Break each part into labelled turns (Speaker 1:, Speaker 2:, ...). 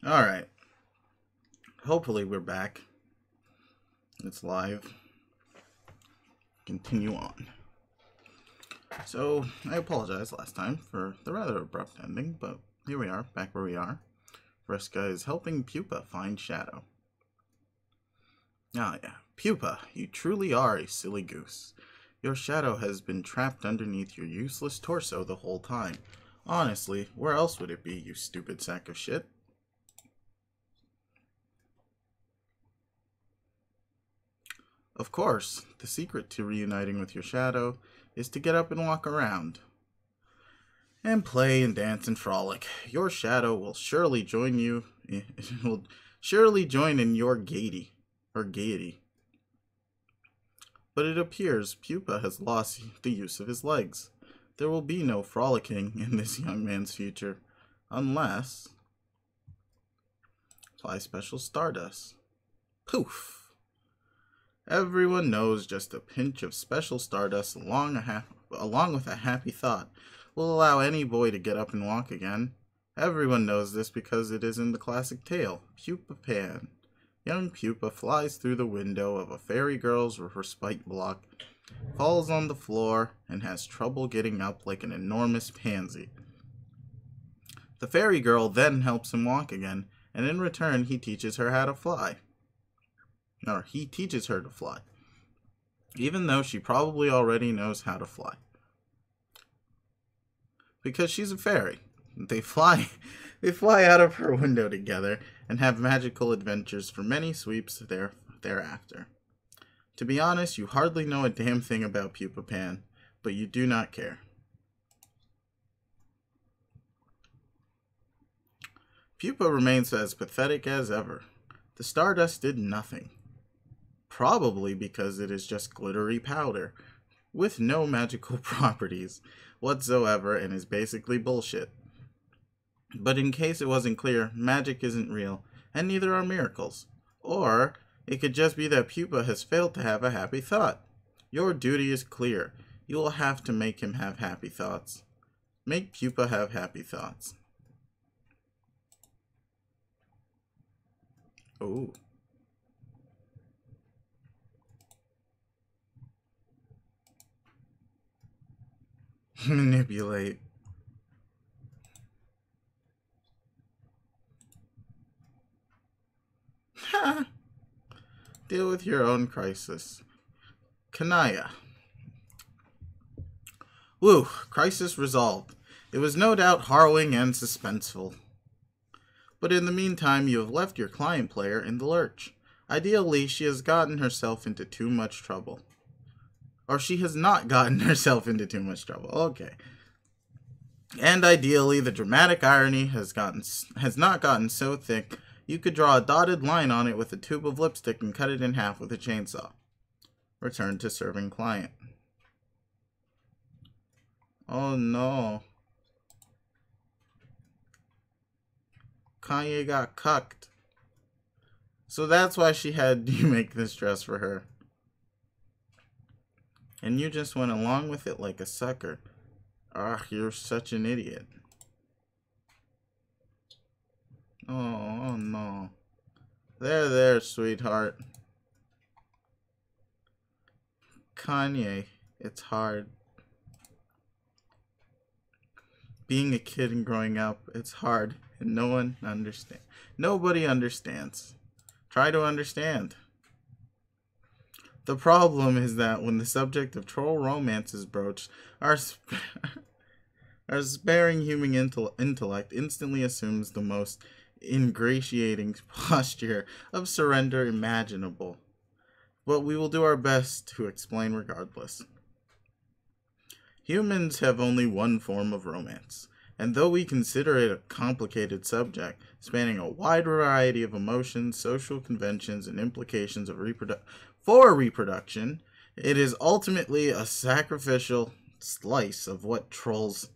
Speaker 1: Alright. Hopefully we're back. It's live. Continue on. So, I apologize last time for the rather abrupt ending, but here we are, back where we are. Brisco is helping Pupa find Shadow. Ah yeah, Pupa, you truly are a silly goose. Your shadow has been trapped underneath your useless torso the whole time. Honestly, where else would it be, you stupid sack of shit? Of course, the secret to reuniting with your shadow is to get up and walk around. And play and dance and frolic. Your shadow will surely join you. Will surely join in your gaiety. But it appears Pupa has lost the use of his legs. There will be no frolicking in this young man's future, unless apply special stardust. Poof! Everyone knows just a pinch of special stardust along with a happy thought will allow any boy to get up and walk again. Everyone knows this because it is in the classic tale, Pupa Pan. Young Pupa flies through the window of a fairy girl's respite block, falls on the floor, and has trouble getting up like an enormous pansy. The fairy girl then helps him walk again, and in return he teaches her how to fly. Or he teaches her to fly, even though she probably already knows how to fly. Because she's a fairy. They fly out of her window together and have magical adventures for many sweeps thereafter. To be honest, you hardly know a damn thing about Pupa Pan, but you do not care. Pupa remains as pathetic as ever. The stardust did nothing. Probably because it is just glittery powder, with no magical properties whatsoever and is basically bullshit. But in case it wasn't clear, magic isn't real, and neither are miracles. Or, it could just be that Pupa has failed to have a happy thought. Your duty is clear. You will have to make him have happy thoughts. Make Pupa have happy thoughts. Oh. Manipulate. Ha! Deal with your own crisis. Kanaya. Woo, crisis resolved. It was no doubt harrowing and suspenseful. But in the meantime, you have left your client player in the lurch. Ideally, she has gotten herself into too much trouble. Or she has not gotten herself into too much trouble. Okay. And ideally, the dramatic irony has not gotten so thick you could draw a dotted line on it with a tube of lipstick and cut it in half with a chainsaw. Return to serving client. Oh no. Kanye got cucked. So that's why she had you make this dress for her. And you just went along with it like a sucker. Ah, you're such an idiot. Oh no. There, sweetheart. Kanye, it's hard. Being a kid and growing up, it's hard, and nobody understands. Try to understand. The problem is that when the subject of troll romance is broached, our sparing human intellect instantly assumes the most ingratiating posture of surrender imaginable. But we will do our best to explain regardless. Humans have only one form of romance, and though we consider it a complicated subject, spanning a wide variety of emotions, social conventions, and implications of reproduction, it is ultimately a superficial slice of what trolls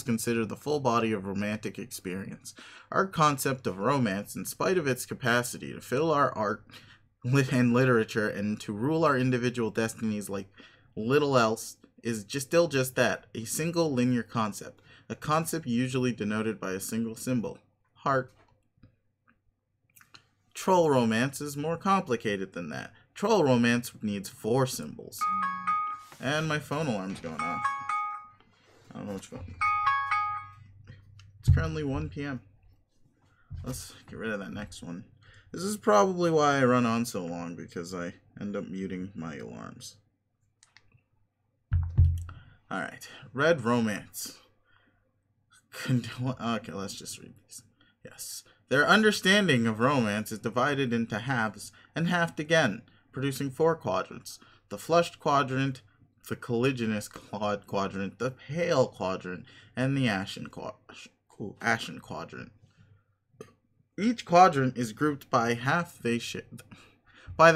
Speaker 1: consider the full body of romantic experience. Our concept of romance, in spite of its capacity to fill our art and literature and to rule our individual destinies like little else, is still just that, a single linear concept. a concept usually denoted by a single symbol, heart. Troll romance is more complicated than that. Troll romance needs 4 symbols. And my phone alarm's going off. I don't know which phone. It's currently 1 p.m. Let's get rid of that next one. This is probably why I run on so long, because I end up muting my alarms. Alright, red romance. Okay, let's just read these. Yes. Their understanding of romance is divided into halves and halved again, producing 4 quadrants. The flushed quadrant, the colliginous quadrant, the pale quadrant, and the ashen quadrant. Each quadrant is grouped by the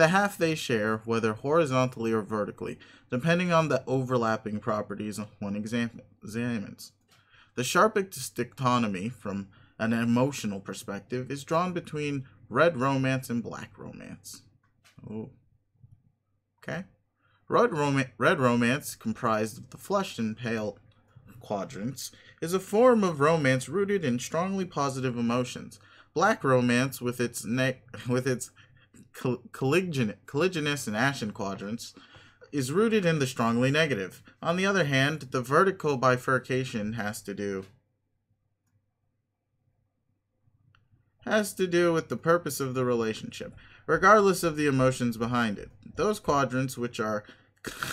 Speaker 1: half they share, whether horizontally or vertically, depending on the overlapping properties one examines. The sharpest dichotomy from an emotional perspective is drawn between red romance and black romance. Oh. Okay. Red romance, comprised of the flushed and pale quadrants, is a form of romance rooted in strongly positive emotions. Black romance, with its colliginous and ashen quadrants, is rooted in the strongly negative. On the other hand, the vertical bifurcation has to do with the purpose of the relationship, regardless of the emotions behind it. Those quadrants which are,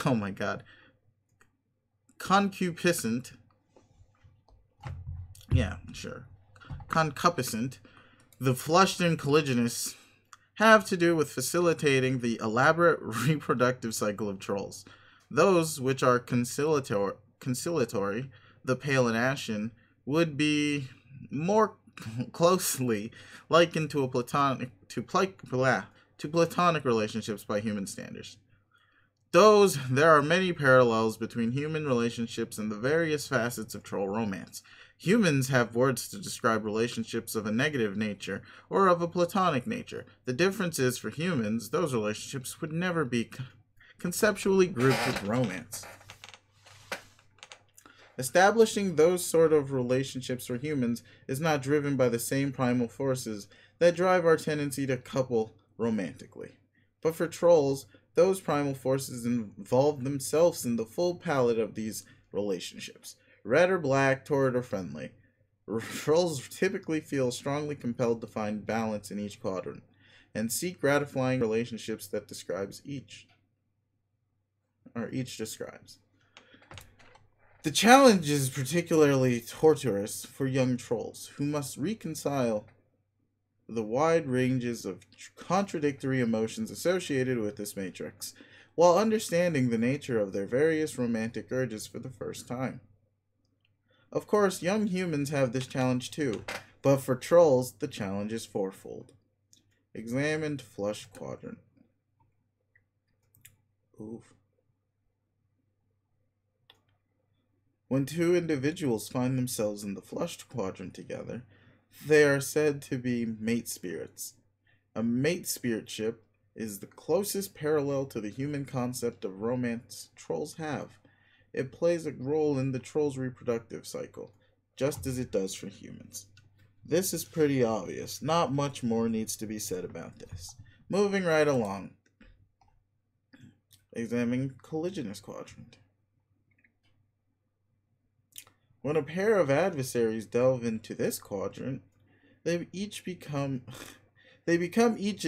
Speaker 1: oh my god, concupiscent, concupiscent, the flushed and colliginous, have to do with facilitating the elaborate reproductive cycle of trolls. Those which are conciliatory, the pale and ashen, would be more closely likened to platonic relationships by human standards. There are many parallels between human relationships and the various facets of troll romance. Humans have words to describe relationships of a negative nature or of a platonic nature. The difference is, for humans, those relationships would never be conceptually grouped with romance. Establishing those sort of relationships for humans is not driven by the same primal forces that drive our tendency to couple romantically. But for trolls, those primal forces involve themselves in the full palette of these relationships. Red or black, torrid or friendly. Trolls typically feel strongly compelled to find balance in each quadrant, and seek gratifying relationships that each describes. The challenge is particularly torturous for young trolls, who must reconcile the wide ranges of contradictory emotions associated with this matrix, while understanding the nature of their various romantic urges for the first time. Of course, young humans have this challenge too, but for trolls, the challenge is fourfold. Examined flush quadrant. Oof. When 2 individuals find themselves in the flushed quadrant together, they are said to be mate spirits. A mate spiritship is the closest parallel to the human concept of romance trolls have. It plays a role in the troll's reproductive cycle, just as it does for humans. This is pretty obvious. Not much more needs to be said about this. Moving right along. Examining colliginous quadrant. When a pair of adversaries delve into this quadrant, they become each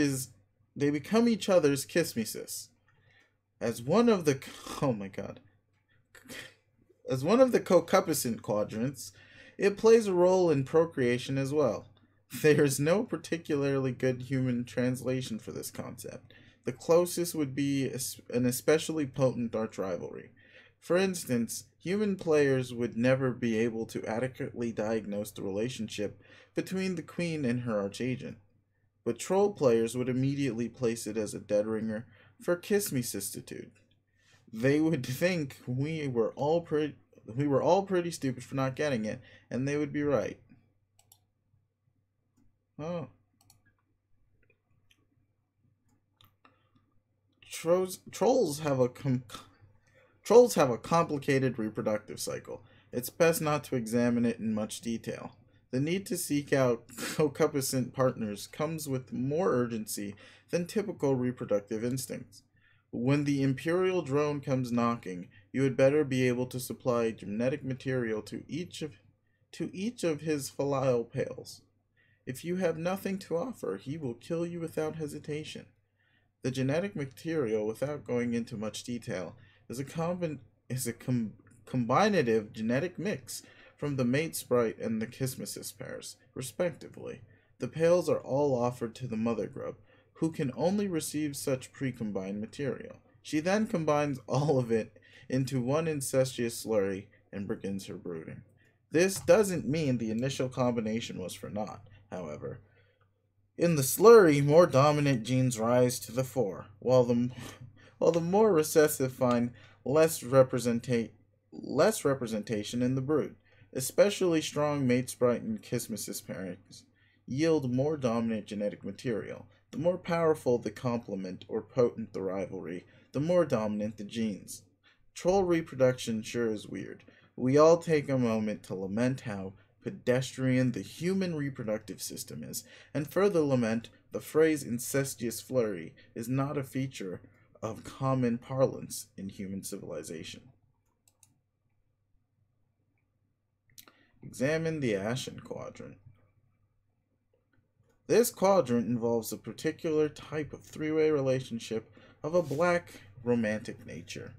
Speaker 1: other's kiss-me-sis. As one of the concupiscent quadrants, it plays a role in procreation as well. There is no particularly good human translation for this concept. The closest would be an especially potent arch rivalry. For instance, human players would never be able to adequately diagnose the relationship between the queen and her archagent, but troll players would immediately place it as a dead ringer for kiss-me-sistitude. They would think we were all pretty stupid for not getting it, and they would be right. Oh. Trolls have a complicated reproductive cycle. it's best not to examine it in much detail. The need to seek out concupiscent partners comes with more urgency than typical reproductive instincts. When the Imperial drone comes knocking, you had better be able to supply genetic material to each of his filial pales. If you have nothing to offer, he will kill you without hesitation. The genetic material, without going into much detail, is a combinative genetic mix from the mate sprite and the Kismesis pairs, respectively. The pales are all offered to the mother grub, who can only receive such pre-combined material. She then combines all of it into one incestuous slurry and begins her brooding. This doesn't mean the initial combination was for naught, however. In the slurry, more dominant genes rise to the fore, while the more recessive find less representation in the brood. Especially strong mate sprite and Kismesis pairings yield more dominant genetic material. The more powerful the complement or potent the rivalry, the more dominant the genes. Troll reproduction sure is weird. We all take a moment to lament how pedestrian the human reproductive system is, and further lament the phrase incestuous flurry is not a feature of common parlance in human civilization. Examine the Ashen quadrant. This quadrant involves a particular type of three-way relationship of a black romantic nature.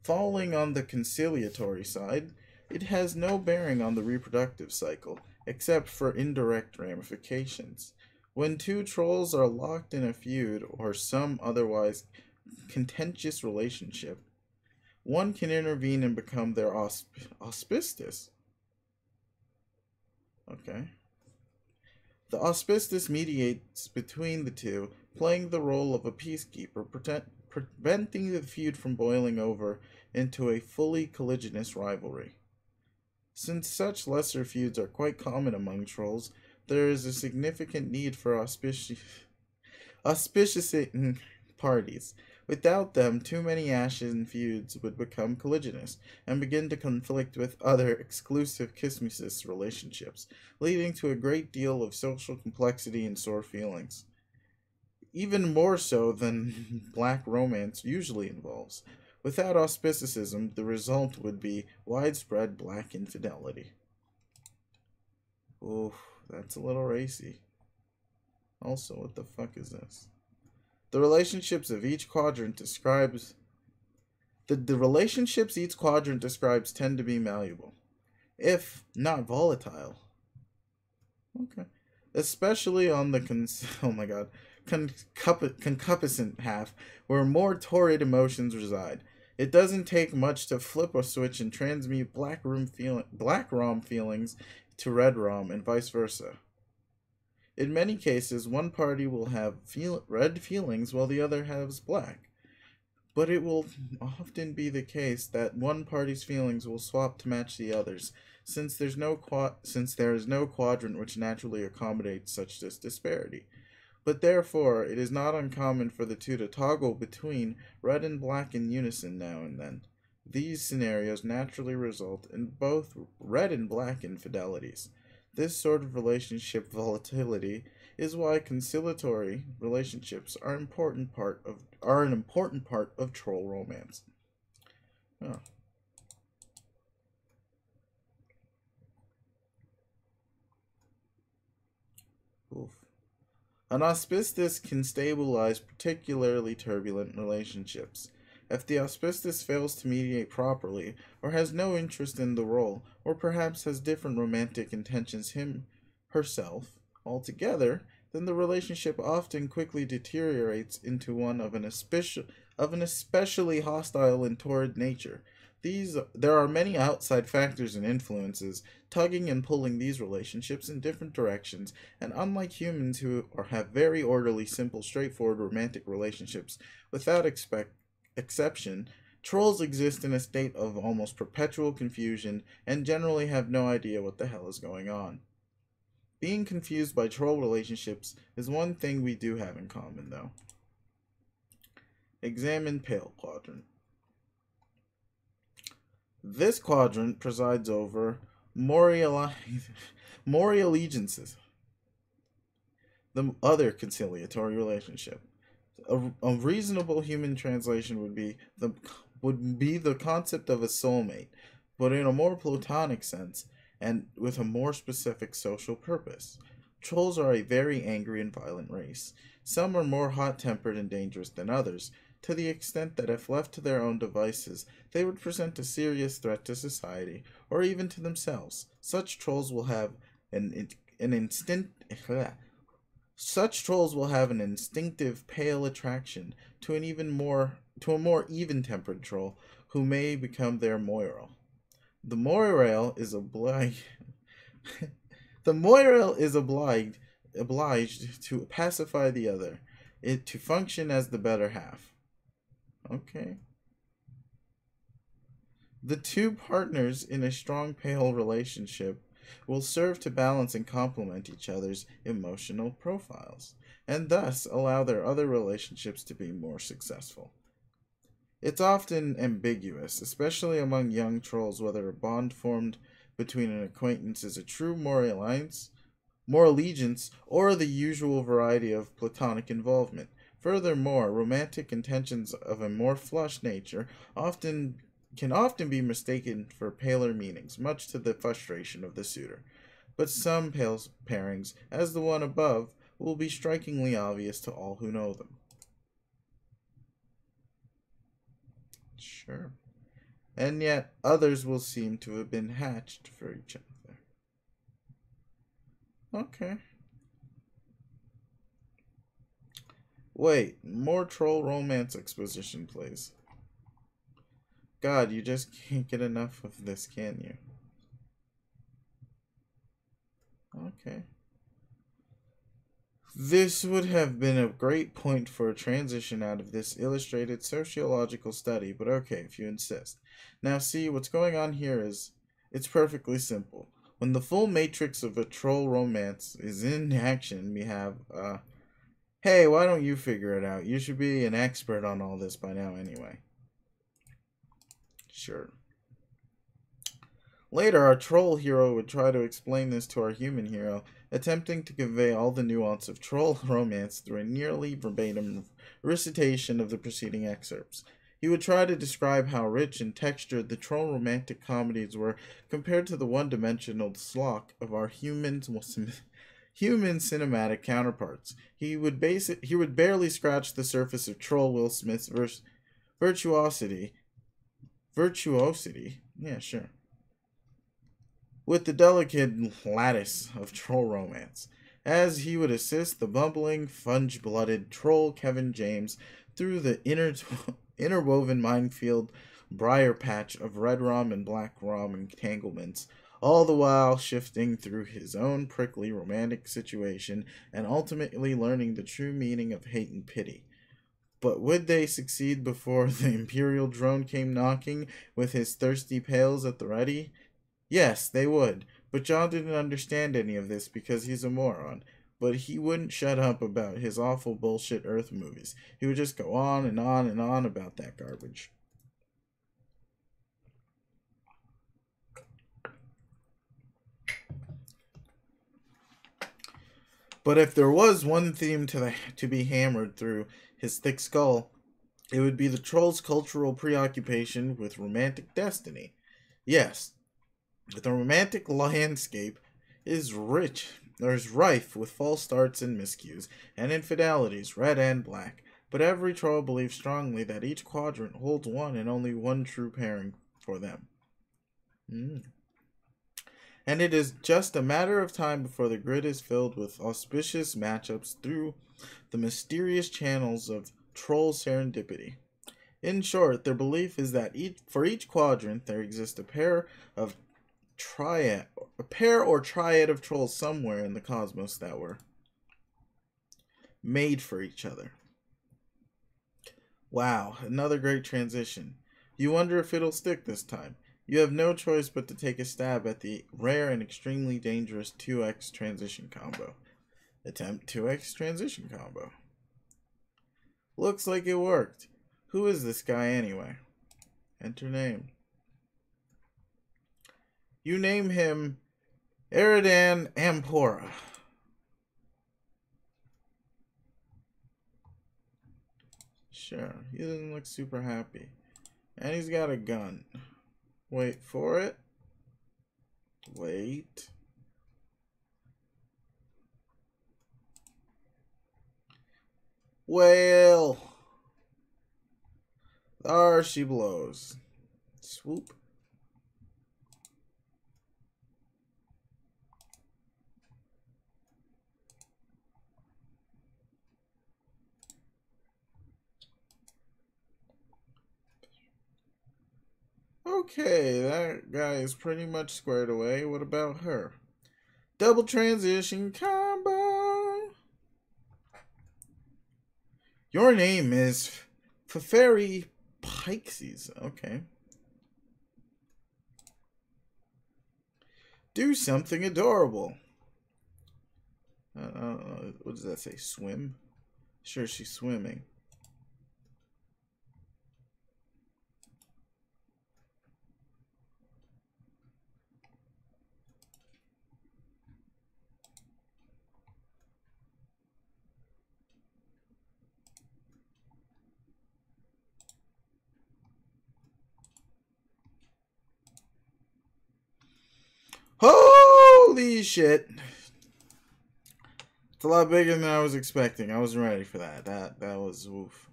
Speaker 1: Falling on the conciliatory side, it has no bearing on the reproductive cycle, except for indirect ramifications. When two trolls are locked in a feud or some otherwise contentious relationship, one can intervene and become their auspicious. Okay. The auspicious mediates between the two, playing the role of a peacekeeper, preventing the feud from boiling over into a fully colliginous rivalry. Since such lesser feuds are quite common among trolls, there is a significant need for auspiciating parties. Without them, too many Ashen feuds would become colliginous and begin to conflict with other exclusive Kismesis relationships, leading to a great deal of social complexity and sore feelings. Even more so than black romance usually involves. Without auspicicism, the result would be widespread black infidelity. Oof, that's a little racy. Also, what the fuck is this? The relationships of each quadrant describes the relationships each quadrant describes tend to be malleable, if not volatile. Okay. Especially on the concupiscent half, where more torrid emotions reside. It doesn't take much to flip a switch and transmute black rom feelings to red rom and vice versa. In many cases, one party will have red feelings while the other has black. But it will often be the case that one party's feelings will swap to match the other's, since there is no quadrant which naturally accommodates such disparity. But therefore, it is not uncommon for the two to toggle between red and black in unison now and then. These scenarios naturally result in both red and black infidelities. This sort of relationship volatility is why conciliatory relationships are an important part of troll romance. Oh. Oof. An auspicious can stabilize particularly turbulent relationships. If the auspicious fails to mediate properly, or has no interest in the role, or perhaps has different romantic intentions herself altogether, then the relationship often quickly deteriorates into one of an especially hostile and torrid nature. There are many outside factors and influences tugging and pulling these relationships in different directions, and unlike humans who have very orderly, simple, straightforward romantic relationships without exception, trolls exist in a state of almost perpetual confusion and generally have no idea what the hell is going on. Being confused by troll relationships is one thing we do have in common, though. Examine Pale Quadrant. This quadrant presides over more allegiances, the other conciliatory relationship. A reasonable human translation would be the concept of a soulmate, but in a more platonic sense and with a more specific social purpose. Trolls are a very angry and violent race. Some are more hot-tempered and dangerous than others, to the extent that if left to their own devices, they would present a serious threat to society or even to themselves. An instant Such trolls will have an instinctive pale attraction to a more even-tempered troll who may become their moiral. The moiral is obliged the moiral is obliged to pacify the other, it to function as the better half. Okay. The two partners in a strong pale relationship will serve to balance and complement each other's emotional profiles, and thus allow their other relationships to be more successful. It's often ambiguous, especially among young trolls, whether a bond formed between an acquaintance is a true more allegiance, or the usual variety of platonic involvement. Furthermore, romantic intentions of a more flush nature can often be mistaken for paler meanings, much to the frustration of the suitor. But some pale pairings, as the one above, will be strikingly obvious to all who know them. Sure. And yet others will seem to have been hatched for each other. Okay. Wait, more troll romance exposition, please. God, you just can't get enough of this, can you? Okay. This would have been a great point for a transition out of this illustrated sociological study, but okay, if you insist. Now see, what's going on here is, it's perfectly simple. When the full matrix of a troll romance is in action, we have, hey, why don't you figure it out? You should be an expert on all this by now anyway. Sure. Later, our troll hero would try to explain this to our human hero, attempting to convey all the nuance of troll romance through a nearly verbatim recitation of the preceding excerpts. He would try to describe how rich and textured the troll romantic comedies were compared to the one-dimensional slock of our human cinematic counterparts. He would barely scratch the surface of troll Will Smith's virtuosity. Yeah, sure. With the delicate lattice of troll romance, as he would assist the bumbling, funge-blooded troll Kevin James through the interwoven minefield briar patch of red rum and black rum entanglements, all the while shifting through his own prickly romantic situation and ultimately learning the true meaning of hate and pity. But would they succeed before the Imperial drone came knocking with his thirsty pails at the ready? Yes, they would, but John didn't understand any of this because he's a moron. But he wouldn't shut up about his awful bullshit Earth movies. He would just go on and on and on about that garbage. But if there was one theme to be hammered through his thick skull, it would be the troll's cultural preoccupation with romantic destiny. Yes, the romantic landscape is rife with false starts and miscues, and infidelities, red and black. But every troll believes strongly that each quadrant holds one and only one true pairing for them. And it is just a matter of time before the grid is filled with auspicious matchups through the mysterious channels of troll serendipity. In short, their belief is that for each quadrant there exists a pair or triad of trolls somewhere in the cosmos that were made for each other. Wow, another great transition. You wonder if it'll stick this time. You have no choice but to take a stab at the rare and extremely dangerous 2x transition combo. Attempt 2x transition combo. Looks like it worked. Who is this guy anyway? Enter name. You name him Eridan Ampora. Sure, he doesn't look super happy. And he's got a gun. Wait for it. Wait. Well. There she blows. Swoop. Okay, that guy is pretty much squared away. What about her? Double transition combo. Your name is Fairy Pixies. Okay. Do something adorable. What does that say? Swim? Sure, she's swimming. Holy shit. It's a lot bigger than I was expecting. I wasn't ready for that. That was oof.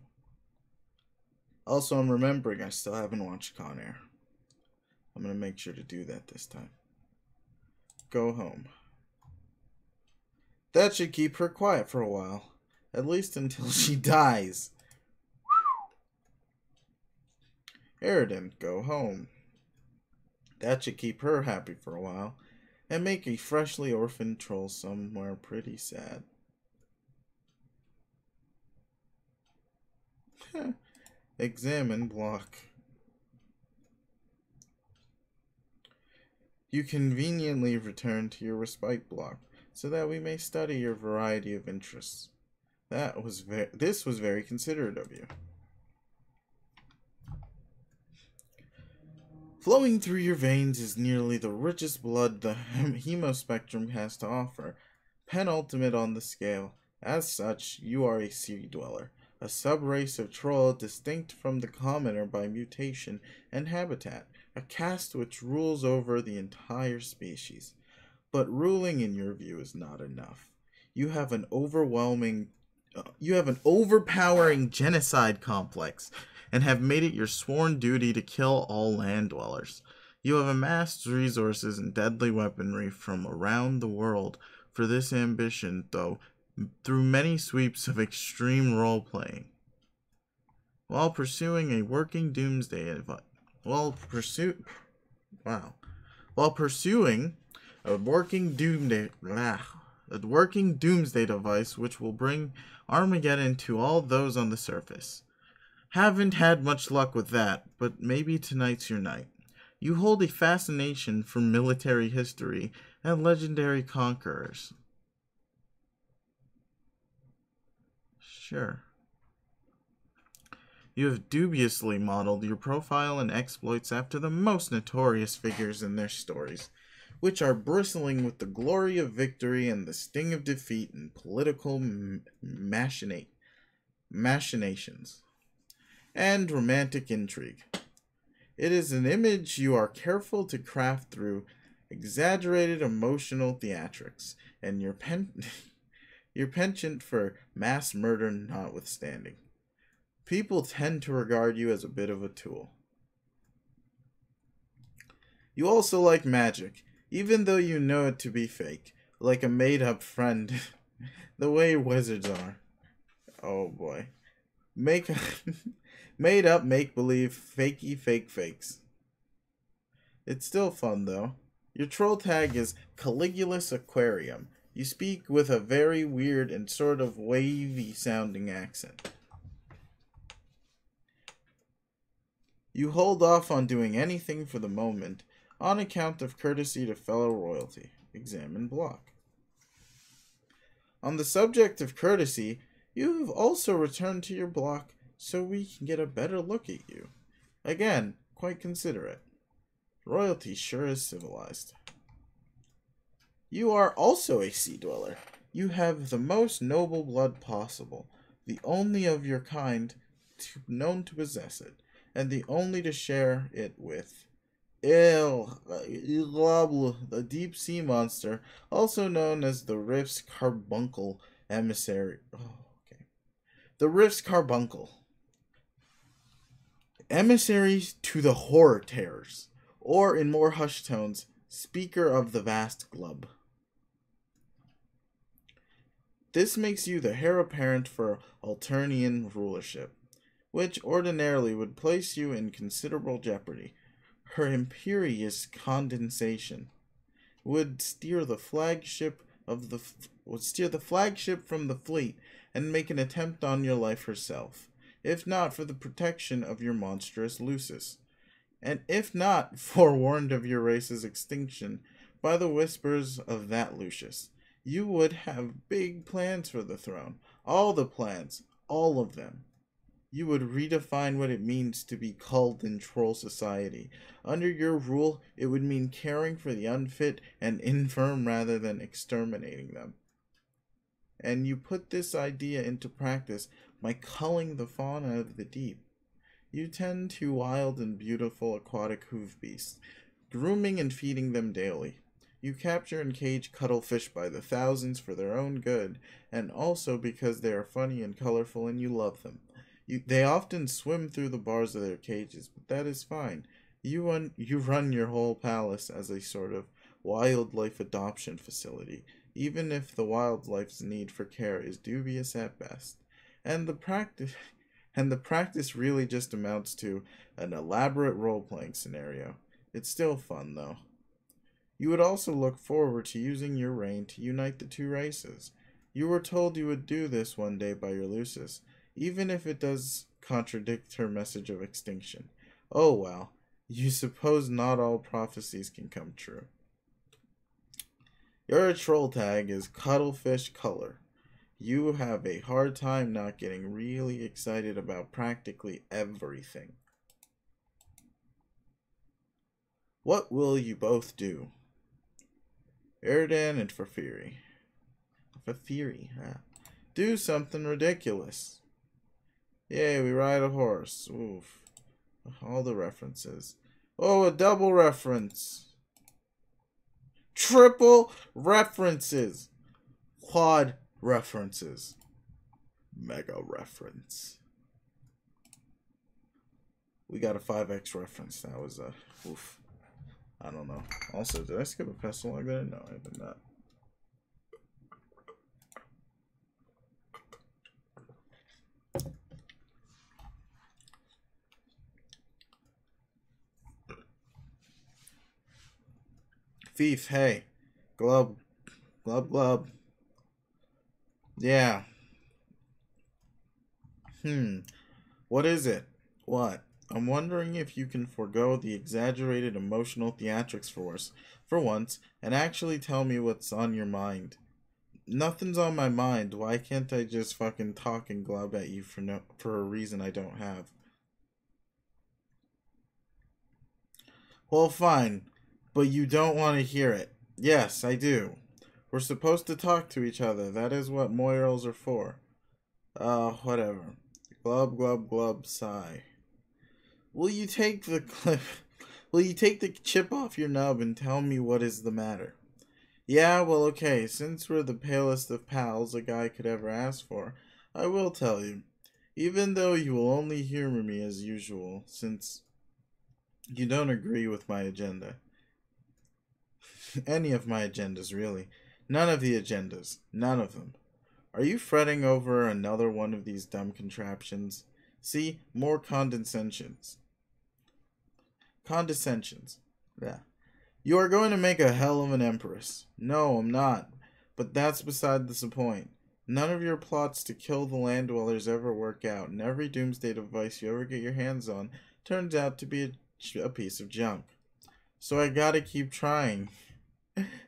Speaker 1: Also, I'm remembering I still haven't watched Con Air. I'm going to make sure to do that this time. Go home. That should keep her quiet for a while. At least until she dies. Eridan, go home. That should keep her happy for a while. And make a freshly orphaned troll somewhere pretty sad. Examine block. You conveniently return to your respite block, so that we may study your variety of interests. This was very considerate of you. Flowing through your veins is nearly the richest blood the hemospectrum has to offer, penultimate on the scale. As such, you are a sea dweller, a subrace of troll distinct from the commoner by mutation and habitat, a caste which rules over the entire species. But ruling in your view is not enough. You have an overpowering genocide complex, and have made it your sworn duty to kill all land dwellers. You have amassed resources and deadly weaponry from around the world for this ambition, though, through many sweeps of extreme role-playing. While pursuing a working doomsday device, while pursuing a working doomsday device which will bring Armageddon to all those on the surface. Haven't had much luck with that, but maybe tonight's your night. You hold a fascination for military history and legendary conquerors. Sure. You have dubiously modeled your profile and exploits after the most notorious figures in their stories, which are bristling with the glory of victory and the sting of defeat in political machinations and romantic intrigue. It is an image you are careful to craft through exaggerated emotional theatrics, and your penchant for mass murder notwithstanding. People tend to regard you as a bit of a tool. You also like magic, even though you know it to be fake, like a made-up friend, the way wizards are. Oh boy. Made up make-believe fakey fake fakes. It's still fun though. Your troll tag is Caligulus Aquarium. You speak with a very weird and sort of wavy sounding accent. You hold off on doing anything for the moment on account of courtesy to fellow royalty. Examine block. On the subject of courtesy, you have also returned to your block so we can get a better look at you. Again, quite considerate. Royalty sure is civilized. You are also a sea dweller. You have the most noble blood possible, the only of your kind known to possess it, and the only to share it with. The deep sea monster, also known as the Rift's carbuncle emissary. Oh, okay. The Rift's carbuncle. Emissaries to the horror terrors, or in more hushed tones, speaker of the vast glub. This makes you the heir apparent for Alternian rulership, which ordinarily would place you in considerable jeopardy. Her imperious condensation would steer the flagship from the fleet and make an attempt on your life herself, if not for the protection of your monstrous Lucis, and if not forewarned of your race's extinction by the whispers of that Lucius. You would have big plans for the throne. All the plans. All of them. You would redefine what it means to be culled in troll society. Under your rule, it would mean caring for the unfit and infirm rather than exterminating them. And you put this idea into practice by culling the fauna of the deep. You tend to wild and beautiful aquatic hoof beasts, grooming and feeding them daily. You capture and cage cuttlefish by the thousands for their own good, and also because they are funny and colorful and you love them. They often swim through the bars of their cages, but that is fine. You run your whole palace as a sort of wildlife adoption facility, even if the wildlife's need for care is dubious at best. And the practice really just amounts to an elaborate role-playing scenario. It's still fun, though. You would also look forward to using your reign to unite the two races. You were told you would do this one day by your Lucis, even if it does contradict her message of extinction. Oh well, you suppose not all prophecies can come true. Your troll tag is Cuttlefish Color. You have a hard time not getting really excited about practically everything. What will you both do? Erdan and Fafiri. Do something ridiculous. Yay, we ride a horse. Oof. All the references. Oh, a double reference. Triple references. Quad references. Mega reference. We got a 5x reference. That was a oof. I don't know. Also, did I skip a pestle like that? No, I did not. Thief, hey. Glub. Glub, glub. Yeah. What is it? What? I'm wondering if you can forego the exaggerated emotional theatrics for once, and actually tell me what's on your mind. Nothing's on my mind. Why can't I just fucking talk and glub at you for a reason I don't have? Well, fine, but you don't want to hear it. Yes, I do. We're supposed to talk to each other. That is what morals are for. Whatever. Glub, glub, glub, sigh. Will you take the chip off your nub and tell me what is the matter? Yeah, well, okay, since we're the palest of pals a guy could ever ask for, I will tell you. Even though you will only humor me as usual, since you don't agree with my agenda. Any of my agendas, really. None of the agendas. None of them. Are you fretting over another one of these dumb contraptions? See, more condescensions. Yeah. You are going to make a hell of an empress. No, I'm not. But that's beside the point. None of your plots to kill the land dwellers ever work out, and every doomsday device you ever get your hands on turns out to be a piece of junk. So I gotta keep trying.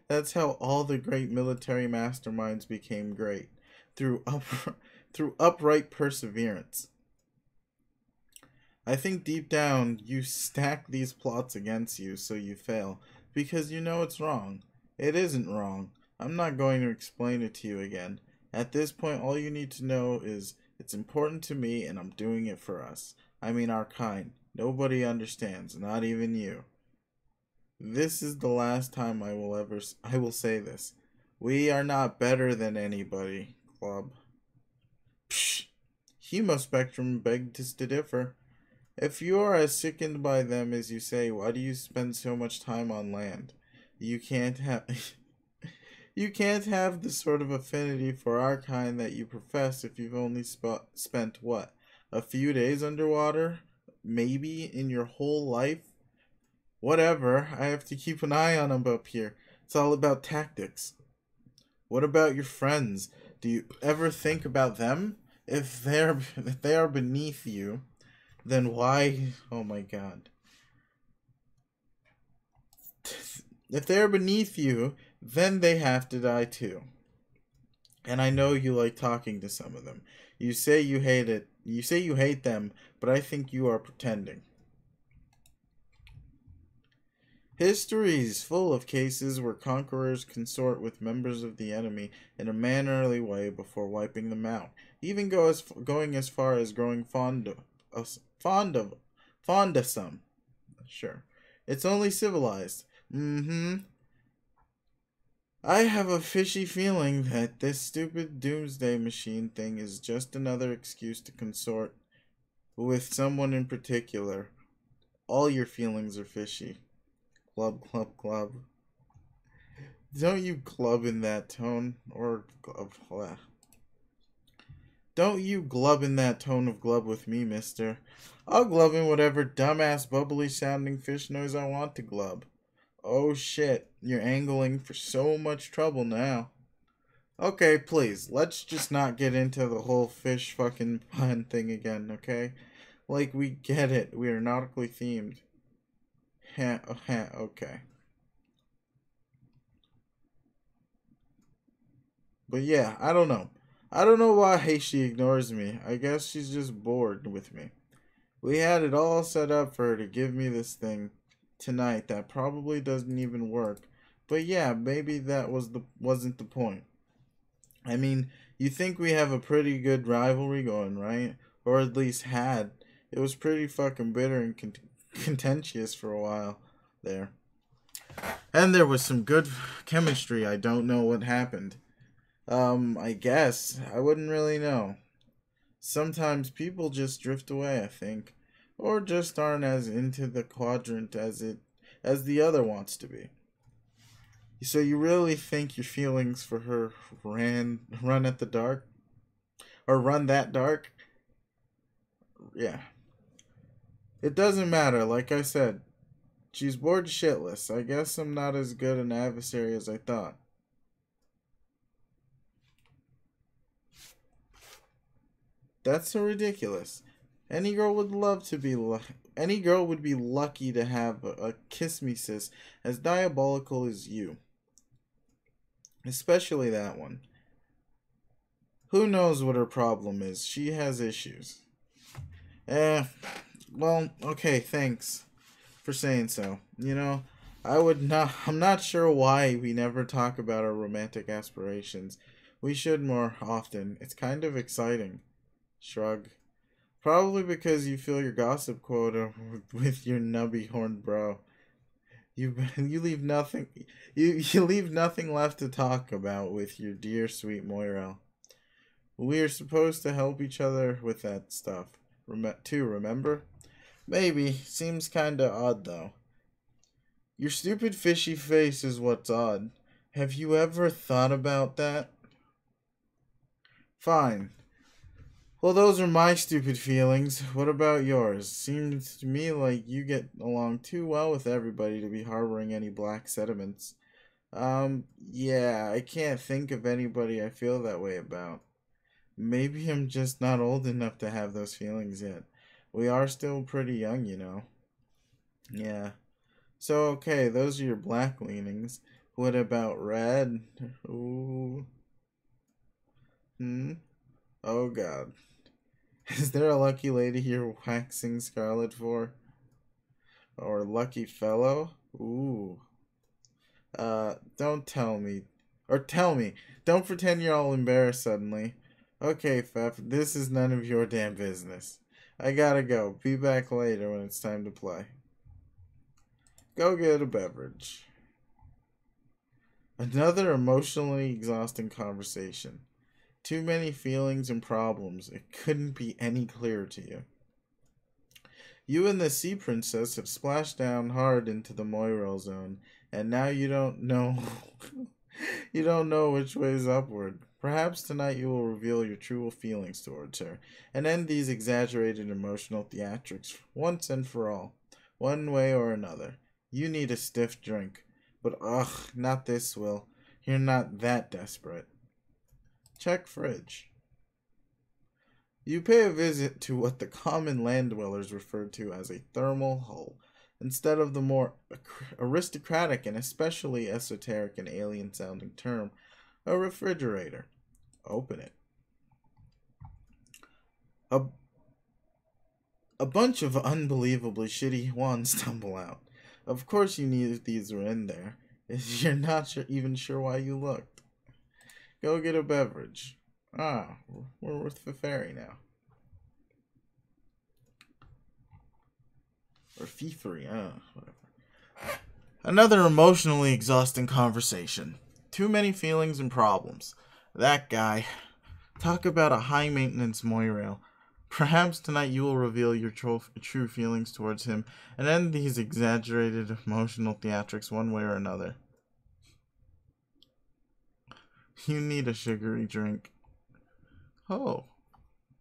Speaker 1: That's how all the great military masterminds became great. Through upright perseverance. I think deep down you stack these plots against you so you fail, because you know it's wrong. It isn't wrong. I'm not going to explain it to you again. At this point, all you need to know is it's important to me and I'm doing it for us. I mean our kind. Nobody understands, not even you. This is the last time I will say this. We are not better than anybody, Club. Psh! Hemospectrum begs to differ. If you are as sickened by them as you say, why do you spend so much time on land? You can't have you can't have the sort of affinity for our kind that you profess if you've only spent what? A few days underwater? Maybe in your whole life? Whatever, I have to keep an eye on them up here. It's all about tactics. What about your friends? Do you ever think about them? If they are beneath you, then why? Oh my god. If they are beneath you, then they have to die too. And I know you like talking to some of them. You say you hate it. You say you hate them, but I think you are pretending. History is full of cases where conquerors consort with members of the enemy in a mannerly way before wiping them out, even going as far as growing fond of some. Sure, it's only civilized. I have a fishy feeling that this stupid doomsday machine thing is just another excuse to consort with someone in particular. All your feelings are fishy. Club, club, club. Don't you glub in that tone, or glub. Don't you glub in that tone of glub with me, mister. I'll glub in whatever dumbass bubbly sounding fish noise I want to glub. Oh shit, you're angling for so much trouble now. Okay, please, let's just not get into the whole fish fucking pun thing again, okay? Like, we get it, we are nautically themed. Okay. But yeah, I don't know. I don't know why she ignores me. I guess she's just bored with me. We had it all set up for her to give me this thing tonight that probably doesn't even work. But yeah, maybe that wasn't the point. I mean, you think we have a pretty good rivalry going, right? Or at least had. It was pretty fucking bitter and contentious for a while there. And there was some good chemistry. I don't know what happened. I guess. I wouldn't really know. Sometimes people just drift away, I think. Or just aren't as into the quadrant as the other wants to be. So you really think your feelings for her run at the dark? Or run that dark? Yeah. It doesn't matter, like I said. She's bored shitless. I guess I'm not as good an adversary as I thought. That's so ridiculous. Any girl would be lucky to have a kiss me sis as diabolical as you. Especially that one. Who knows what her problem is? She has issues. Well, okay, thanks for saying so. You know, I'm not sure why we never talk about our romantic aspirations. We should more often. It's kind of exciting. Shrug. Probably because you fill your gossip quota with your nubby horned bro. You leave nothing you leave nothing left to talk about with your dear sweet Moira. We are supposed to help each other with that stuff. Remember? Maybe. Seems kinda odd though. Your stupid fishy face is what's odd. Have you ever thought about that? Fine. Well, those are my stupid feelings. What about yours? Seems to me like you get along too well with everybody to be harboring any black sentiments. Yeah, I can't think of anybody I feel that way about. Maybe I'm just not old enough to have those feelings yet. We are still pretty young, you know. Yeah. So, okay, those are your black leanings. What about red? Ooh. Oh, God. Is there a lucky lady you're waxing Scarlet for? Or lucky fellow? Ooh. Don't tell me. Or tell me. Don't pretend you're all embarrassed suddenly. Okay, Pfeff, this is none of your damn business. I gotta go. Be back later when it's time to play. Go get a beverage. Another emotionally exhausting conversation. Too many feelings and problems. It couldn't be any clearer to you. You and the Sea Princess have splashed down hard into the Moirel zone, and now you don't know you don't know which way is upward. Perhaps tonight you will reveal your true feelings towards her, and end these exaggerated emotional theatrics once and for all. One way or another. You need a stiff drink. But ugh, not this, Will. You're not that desperate. Check fridge. You pay a visit to what the common land dwellers refer to as a thermal hull, instead of the more aristocratic and especially esoteric and alien-sounding term, a refrigerator. Open it. A bunch of unbelievably shitty wands tumble out. Of course you knew these were in there. You're not even sure why you looked. Go get a beverage. Ah, we're with the fairy now. Or Fiefrey, whatever. Another emotionally exhausting conversation. Too many feelings and problems. That guy. Talk about a high-maintenance Moirail. Perhaps tonight you will reveal your true feelings towards him and end these exaggerated emotional theatrics one way or another. You need a sugary drink. Oh,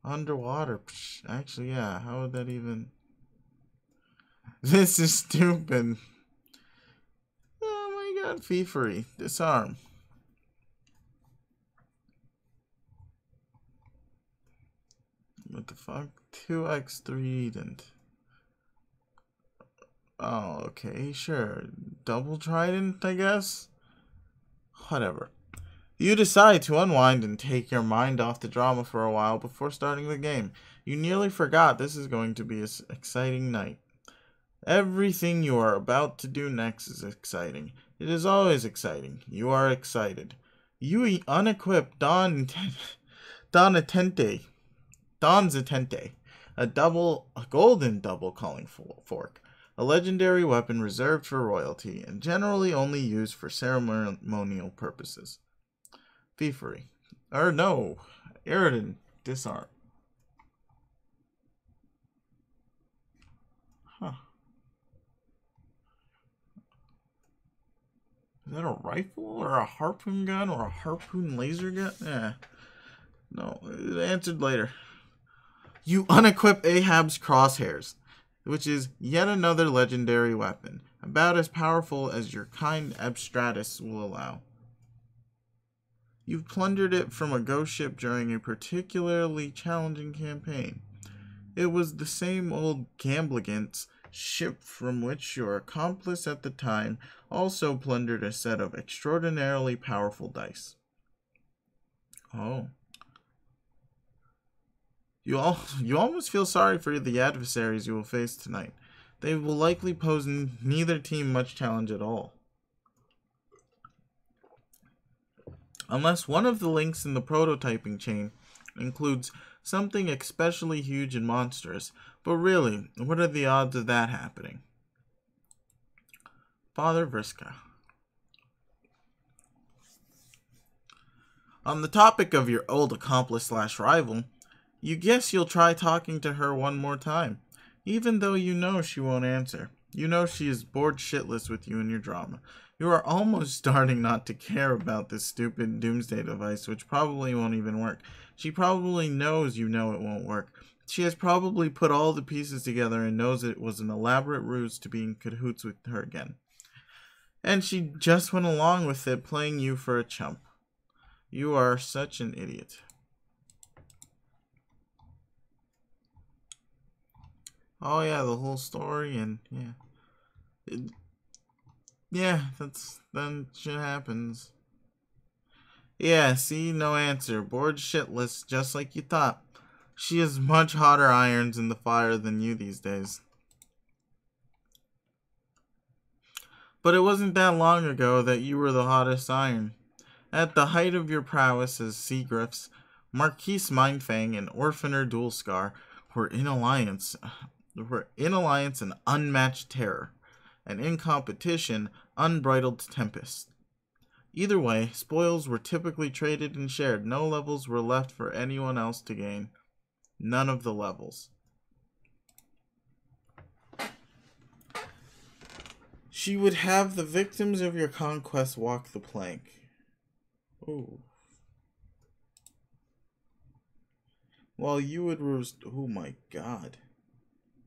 Speaker 1: underwater. Actually, yeah, how would that even... This is stupid. Oh my god, Fiefrey. Disarm. What the fuck? 2x Trident. Oh, okay, sure. Double Trident, I guess? Whatever. You decide to unwind and take your mind off the drama for a while before starting the game. You nearly forgot this is going to be an exciting night. Everything you are about to do next is exciting. It is always exciting. You are excited. You unequipped Don's Atente, a golden double calling fork, a legendary weapon reserved for royalty and generally only used for ceremonial purposes. Fiefrey. No. Eridan. Disarm. Huh. Is that a rifle or a harpoon gun or a harpoon laser gun? No, it answered later. You unequip Ahab's crosshairs, which is yet another legendary weapon, about as powerful as your kind Abstratus will allow. You've plundered it from a ghost ship during a particularly challenging campaign. It was the same old Gambligant's ship from which your accomplice at the time also plundered a set of extraordinarily powerful dice. Oh. You almost feel sorry for the adversaries you will face tonight. They will likely pose neither team much challenge at all. Unless one of the links in the prototyping chain includes something especially huge and monstrous. But really, what are the odds of that happening? Father Brisco. On the topic of your old accomplice/rival, you guess you'll try talking to her one more time, even though you know she won't answer. You know she is bored shitless with you and your drama. You are almost starting not to care about this stupid doomsday device, which probably won't even work. She probably knows you know it won't work. She has probably put all the pieces together and knows it was an elaborate ruse to be in cahoots with her again. And she just went along with it, playing you for a chump. You are such an idiot. Oh yeah, the whole story, and then shit happens. Yeah, see, no answer. Bored shitless, just like you thought. She has much hotter irons in the fire than you these days. But it wasn't that long ago that you were the hottest iron. At the height of your prowess as Seagriffs, Marquise Mindfang and Orphaner Dualscar were in alliance and unmatched terror, and in competition, unbridled tempest. Either way, spoils were typically traded and shared. No levels were left for anyone else to gain. None of the levels. She would have the victims of your conquest walk the plank. Ooh. While you would oh my god.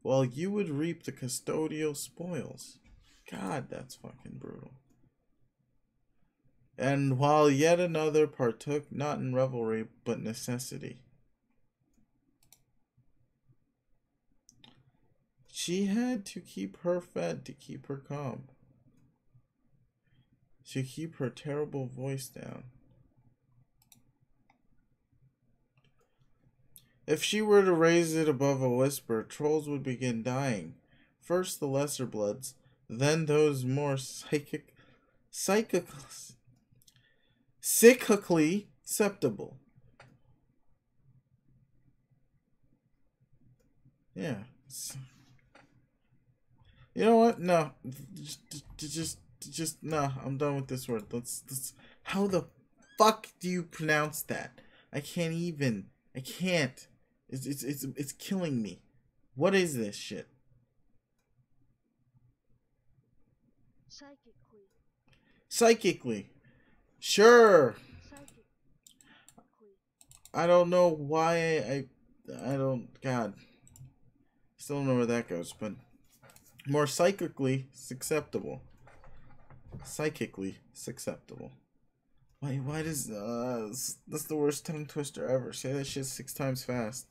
Speaker 1: While you would reap the custodial spoils. God, that's fucking brutal. And while yet another partook not in revelry, but necessity. She had to keep her fed to keep her calm. To keep her terrible voice down. If she were to raise it above a whisper, trolls would begin dying. First the lesser bloods, then those more psychically susceptible. Yeah. You know what? No. Just no. I'm done with this word. Let's. How the fuck do you pronounce that? I can't even. I can't. It's killing me. What is this shit? Psychically. Sure. I don't know why I don't. God. Still don't know where that goes, but more psychically susceptible. Psychically susceptible. Why does that's the worst tongue twister ever. Say that shit 6 times fast.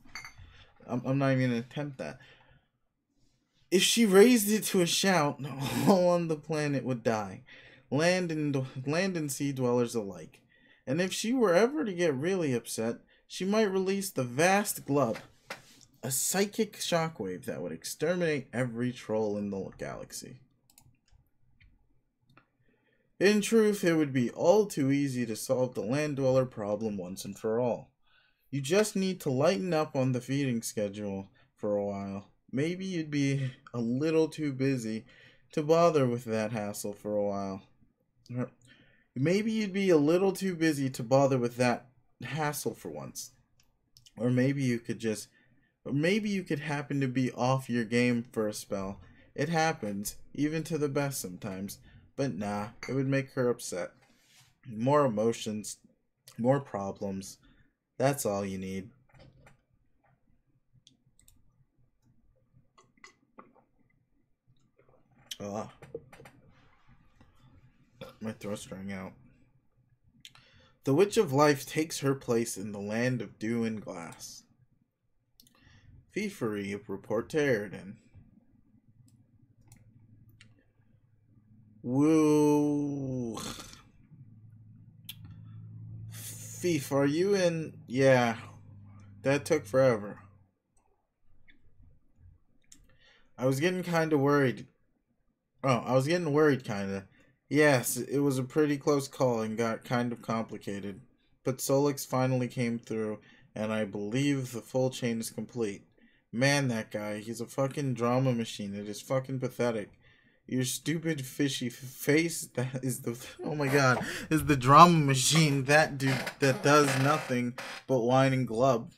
Speaker 1: I'm not even gonna attempt that. If she raised it to a shout, all on the planet would die, land and sea dwellers alike. And if she were ever to get really upset, she might release the vast glub, a psychic shockwave that would exterminate every troll in the galaxy. In truth, it would be all too easy to solve the land dweller problem once and for all. You just need to lighten up on the feeding schedule for a while. Maybe you'd be a little too busy to bother with that hassle for a while. Maybe you'd be a little too busy to bother with that hassle for once. Or maybe you could happen to be off your game for a spell. It happens, even to the best sometimes. But nah, it would make her upset. More emotions, more problems. That's all you need. Ugh. My throat's drying out. The Witch of Life takes her place in the land of dew and glass. Thievery report to Aridin. Woo. Thief, are you in? Yeah. That took forever. I was getting kind of worried. Yes, it was a pretty close call and got kind of complicated. But Sollux finally came through, and I believe the full chain is complete. Man, that guy, he's a fucking drama machine. It is fucking pathetic. Your stupid fishy face, that is the, oh my god, is the drama machine. That dude that does nothing but whine and glub.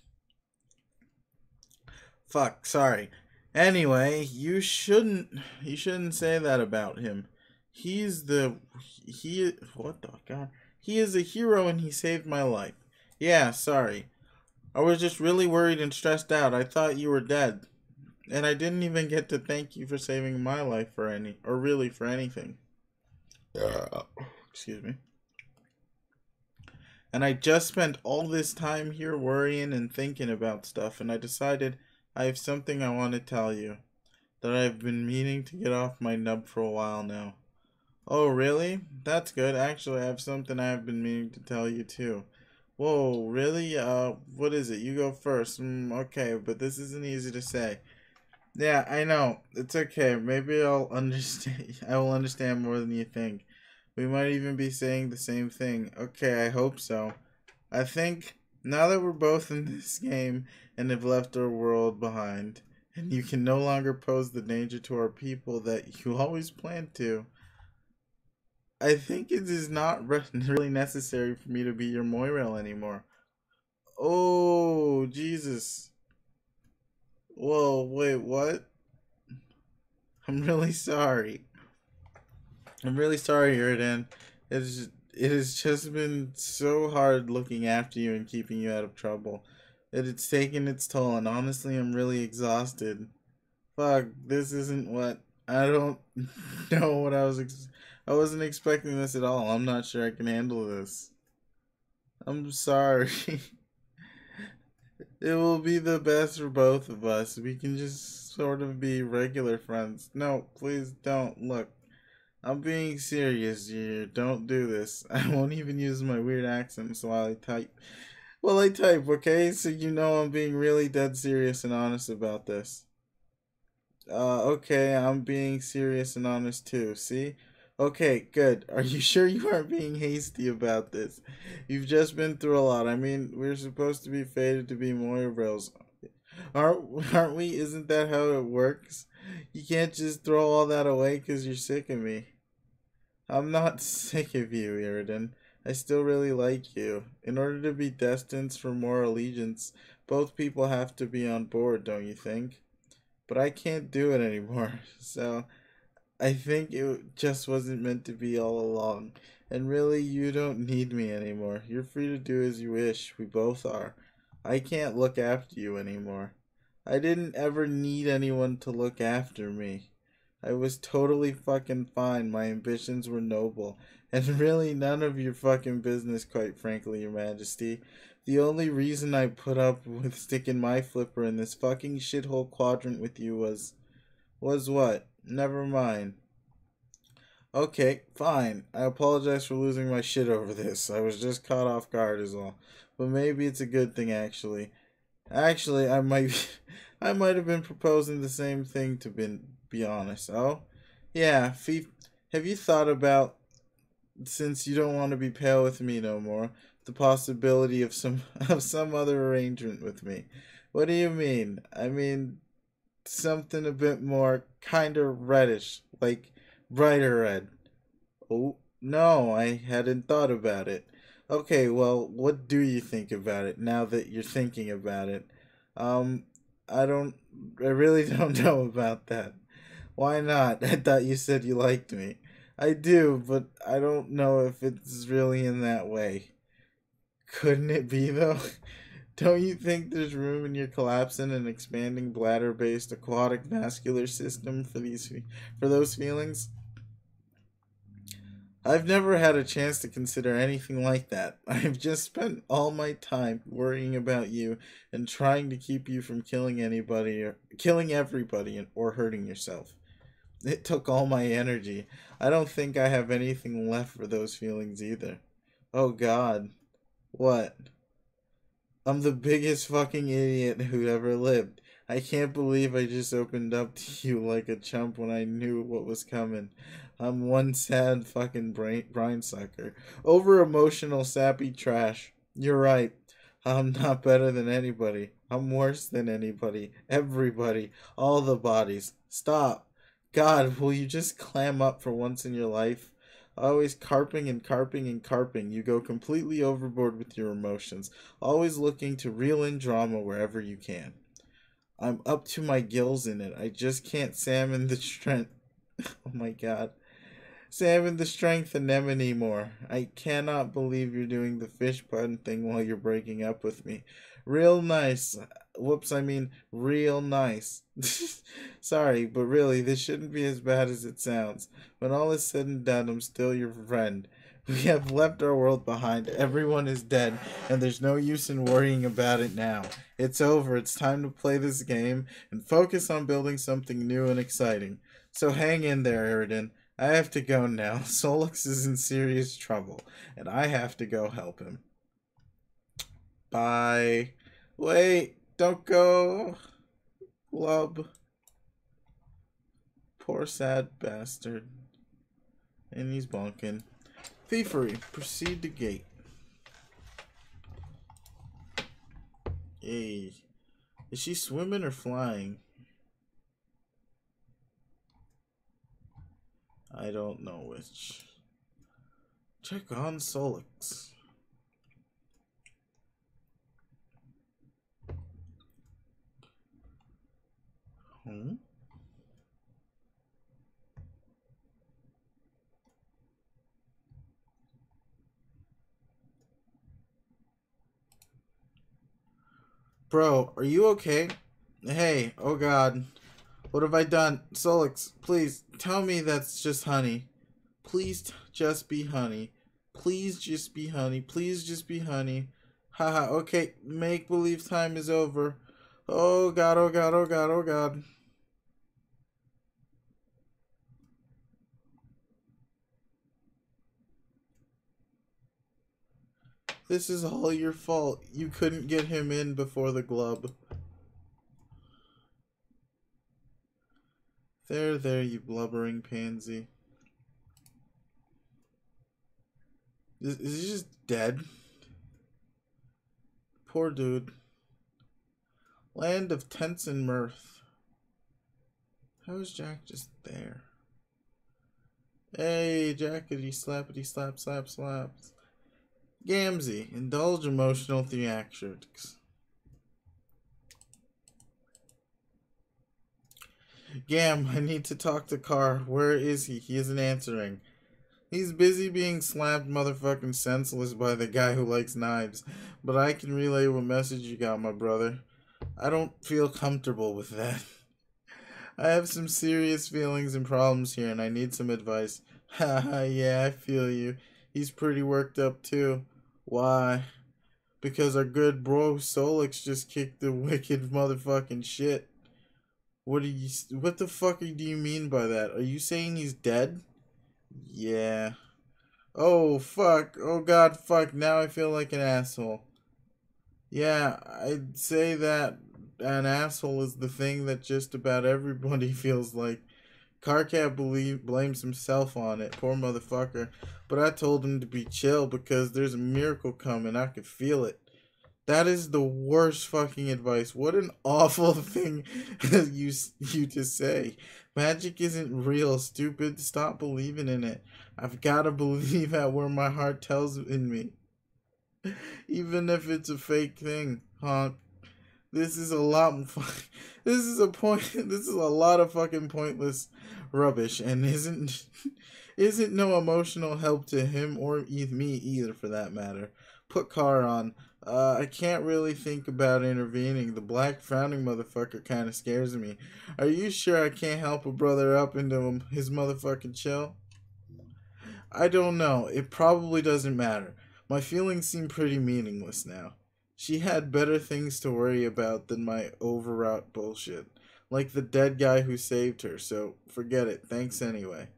Speaker 1: Fuck, sorry. Anyway, you shouldn't say that about him. What the god? He is a hero and he saved my life. Yeah, sorry. I was just really worried and stressed out. I thought you were dead. And I didn't even get to thank you for saving my life for anything. Excuse me. And I just spent all this time here worrying and thinking about stuff, and I decided I have something I want to tell you that I've been meaning to get off my nub for a while now. Oh, really? That's good. Actually, I have something I have been meaning to tell you too. Whoa, really? What is it? You go first. Okay, but this isn't easy to say. Yeah, I know. It's okay. Maybe I'll understand. I will understand more than you think. We might even be saying the same thing. Okay, I hope so. I think now that we're both in this game and have left our world behind, and you can no longer pose the danger to our people that you always planned to, I think it is not really necessary for me to be your Moirail anymore. Oh, Jesus. Whoa, wait, what? I'm really sorry. I'm really sorry, Erden. It has just been so hard looking after you and keeping you out of trouble. It's taken its toll, and honestly, I'm really exhausted. Fuck, this isn't what I don't know what I wasn't expecting this at all. I'm not sure I can handle this. I'm sorry. It will be the best for both of us. We can just sort of be regular friends. No, please don't. Look, I'm being serious here. Don't do this. I won't even use my weird accents while I type. Well, I type, okay? So you know I'm being really dead serious and honest about this. Okay, I'm being serious and honest too. See? Okay, good. Are you sure you aren't being hasty about this? You've just been through a lot. I mean, we're supposed to be fated to be Moirails. Aren't we? Isn't that how it works? You can't just throw all that away because you're sick of me. I'm not sick of you, Iriden. I still really like you. In order to be destined for more allegiance, both people have to be on board, don't you think? But I can't do it anymore, so I think it just wasn't meant to be all along. And really, you don't need me anymore. You're free to do as you wish. We both are. I can't look after you anymore. I didn't ever need anyone to look after me. I was totally fucking fine. My ambitions were noble. And really none of your fucking business, quite frankly, Your Majesty. The only reason I put up with sticking my flipper in this fucking shithole quadrant with you was what? Never mind. Okay, fine. I apologize for losing my shit over this. I was just caught off guard is all. But maybe it's a good thing actually. Actually, I might have been proposing the same thing to be honest. Oh? Yeah, have you thought about, since you don't want to be pale with me no more, the possibility of some of some other arrangement with me? What do you mean? I mean something a bit more kind of reddish, like brighter red. Oh, no, I hadn't thought about it. Okay, well, what do you think about it now that you're thinking about it? Um, I don't, I really don't know about that. Why not? I thought you said you liked me. I do, but I don't know if it's really in that way. Couldn't it be, though? Don't you think there's room in your collapsing and expanding bladder-based aquatic vascular system for those feelings? I've never had a chance to consider anything like that. I've just spent all my time worrying about you and trying to keep you from killing anybody or killing everybody or hurting yourself. It took all my energy. I don't think I have anything left for those feelings either. Oh God. What? I'm the biggest fucking idiot who ever lived. I can't believe I just opened up to you like a chump when I knew what was coming. I'm one sad fucking brine sucker. Over emotional, sappy trash. You're right. I'm not better than anybody. I'm worse than anybody. Everybody. All the bodies. Stop. God, will you just clam up for once in your life? Always carping and carping and carping. You go completely overboard with your emotions. Always looking to reel in drama wherever you can. I'm up to my gills in it. I just can't salmon the strength. Oh my God. Salmon the strength in them anymore. I cannot believe you're doing the fish pun thing while you're breaking up with me. Real nice. Whoops, I mean real nice. Sorry, but really, this shouldn't be as bad as it sounds. When all is said and done, I'm still your friend. We have left our world behind. Everyone is dead, and there's no use in worrying about it now. It's over. It's time to play this game and focus on building something new and exciting. So hang in there, Eridan. I have to go now. Sollux is in serious trouble, and I have to go help him. Bye. Wait, don't go. Glub. Poor sad bastard. And he's bonking. Thievery. Proceed to gate. Hey. Is she swimming or flying? I don't know which. Check on Sollux. Hmm? Bro, are you okay? Hey, oh god. What have I done? Sollux, please, tell me that's just honey. Please just be honey. Please just be honey. Please just be honey. Haha, okay, make believe time is over. Oh god, oh god, oh god, oh god. This is all your fault. You couldn't get him in before the glub. There, you blubbering pansy. Is he just dead? Poor dude. Land of tents and mirth. How is Jack just there? Hey, Jackety slappity slap slap slaps. Gamzee, indulge emotional theatrics. Gam, I need to talk to Carr. Where is he? He isn't answering. He's busy being slapped motherfucking senseless by the guy who likes knives. But I can relay what message you got, my brother. I don't feel comfortable with that. I have some serious feelings and problems here, and I need some advice. Haha, yeah, I feel you. He's pretty worked up, too. Why? Because our good bro Sollux just kicked the wicked motherfucking shit. What the fuck do you mean by that? Are you saying he's dead? Yeah. Oh, fuck. Oh, God, fuck. Now I feel like an asshole. Yeah, I'd say that an asshole is the thing that just about everybody feels like. Carcat blames himself on it, poor motherfucker. But I told him to be chill because there's a miracle coming. I could feel it. That is the worst fucking advice. What an awful thing you to say. Magic isn't real, stupid. Stop believing in it. I've got to believe at where my heart tells in me. Even if it's a fake thing, honk. This is a lot. This is a point. This is a lot of fucking pointless rubbish, and isn't no emotional help to him or me either, for that matter. Put Carr on. I can't really think about intervening. The black frowning motherfucker kind of scares me. Are you sure I can't help a brother up into his motherfucking chill? I don't know. It probably doesn't matter. My feelings seem pretty meaningless now. She had better things to worry about than my overwrought bullshit. Like the dead guy who saved her, so forget it. Thanks anyway.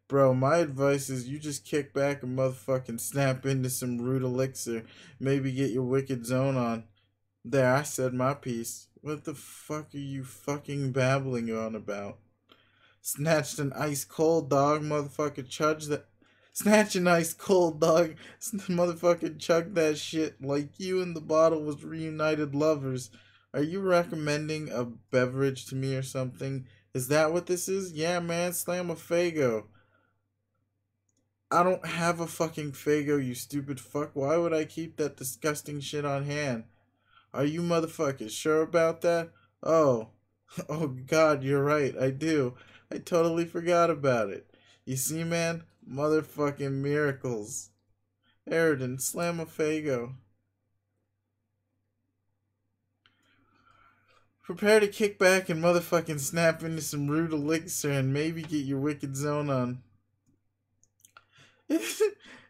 Speaker 1: Bro, my advice is you just kick back and motherfucking snap into some root elixir. Maybe get your wicked zone on. There, I said my piece. What the fuck are you fucking babbling on about? Snatched an ice cold dog, motherfucker, chudge that. Snatch an ice cold dog, motherfucker, chug that shit like you and the bottle was reunited lovers. Are you recommending a beverage to me or something? Is that what this is? Yeah, man, slam a Fago. I don't have a fucking Fago, you stupid fuck. Why would I keep that disgusting shit on hand? Are you motherfuckers sure about that? Oh. Oh god, you're right, I do. I totally forgot about it. You see, man? Motherfucking miracles. Eridan, slam a Fago. Prepare to kick back and motherfucking snap into some root elixir and maybe get your wicked zone on.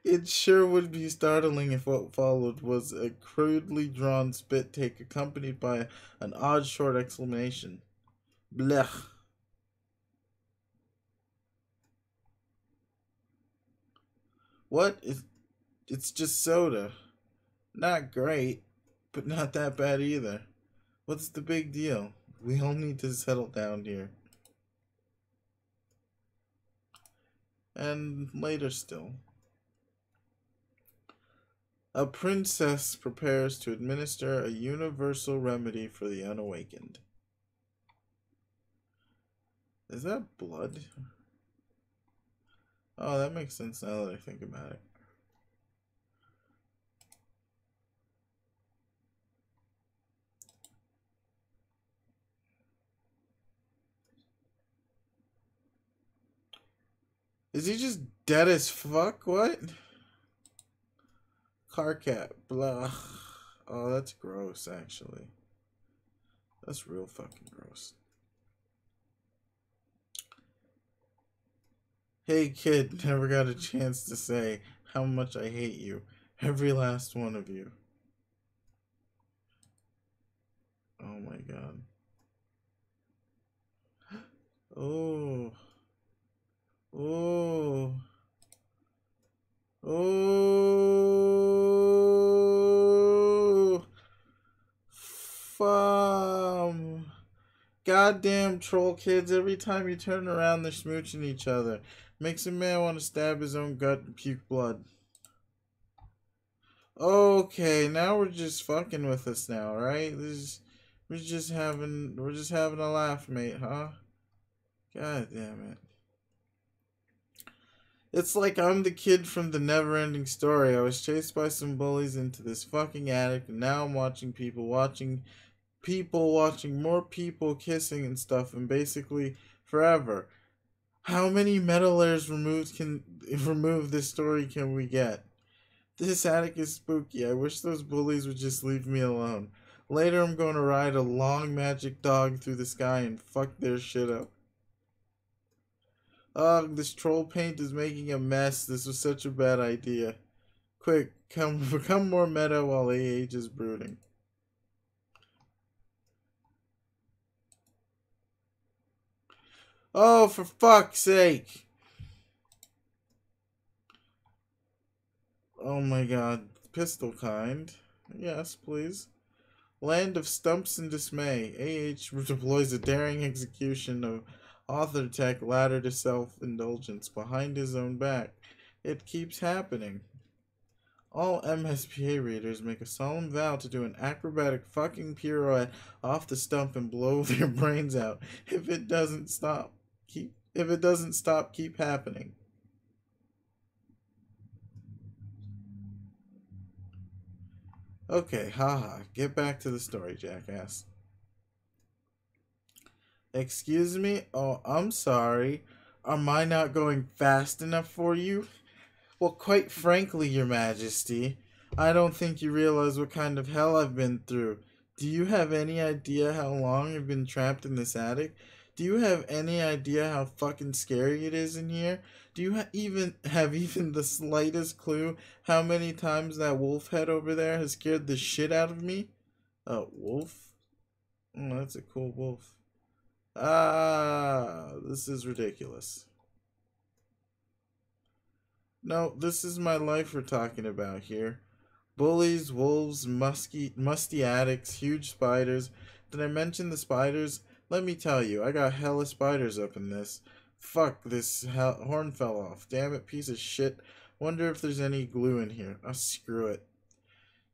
Speaker 1: It sure would be startling if what followed was a crudely drawn spit take accompanied by an odd short exclamation. Blech. What is... It's just soda. Not great. but not that bad either. What's the big deal? We all need to settle down here. And later still. A princess prepares to administer a universal remedy for the unawakened. Is that blood? Oh, that makes sense now that I think about it. Is he just dead as fuck? What? Car cat. Blah. Oh, that's gross, actually. That's real fucking gross. Hey, kid, never got a chance to say how much I hate you. Every last one of you. Oh my god. Oh. Oh. Oh. Goddamn troll kids, every time you turn around they're smooching each other. Makes a man want to stab his own gut and puke blood. Okay, now we're just fucking with us now, right? We're just having a laugh, mate, huh? God damn it. It's like I'm the kid from the never-ending story. I was chased by some bullies into this fucking attic, and now I'm watching more people kissing and stuff, and basically forever. How many meta layers remove this story can we get? This attic is spooky. I wish those bullies would just leave me alone. Later I'm going to ride a long magic dog through the sky and fuck their shit up. Ugh, this troll paint is making a mess. This was such a bad idea. Quick, become more meta while AH is brooding. Oh, for fuck's sake. Oh my god. Pistol kind. Yes, please. Land of Stumps and Dismay. AH deploys a daring execution of author tech ladder to self-indulgence behind his own back. It keeps happening. All MSPA readers make a solemn vow to do an acrobatic fucking pirouette off the stump and blow their brains out. If it doesn't stop, keep happening. Okay, haha. Get back to the story, jackass. Excuse me? Oh, I'm sorry. Am I not going fast enough for you? Well, quite frankly, Your Majesty, I don't think you realize what kind of hell I've been through. Do you have any idea how long I've been trapped in this attic? Do you have any idea how fucking scary it is in here? Do you even have the slightest clue how many times that wolf head over there has scared the shit out of me? Wolf? Oh, that's a cool wolf. Ah, this is ridiculous. No, this is my life we're talking about here. Bullies, wolves, musty attics, huge spiders. Did I mention the spiders? Let me tell you, I got hella spiders up in this. Fuck, this horn fell off. Damn it, piece of shit. Wonder if there's any glue in here. Oh, screw it.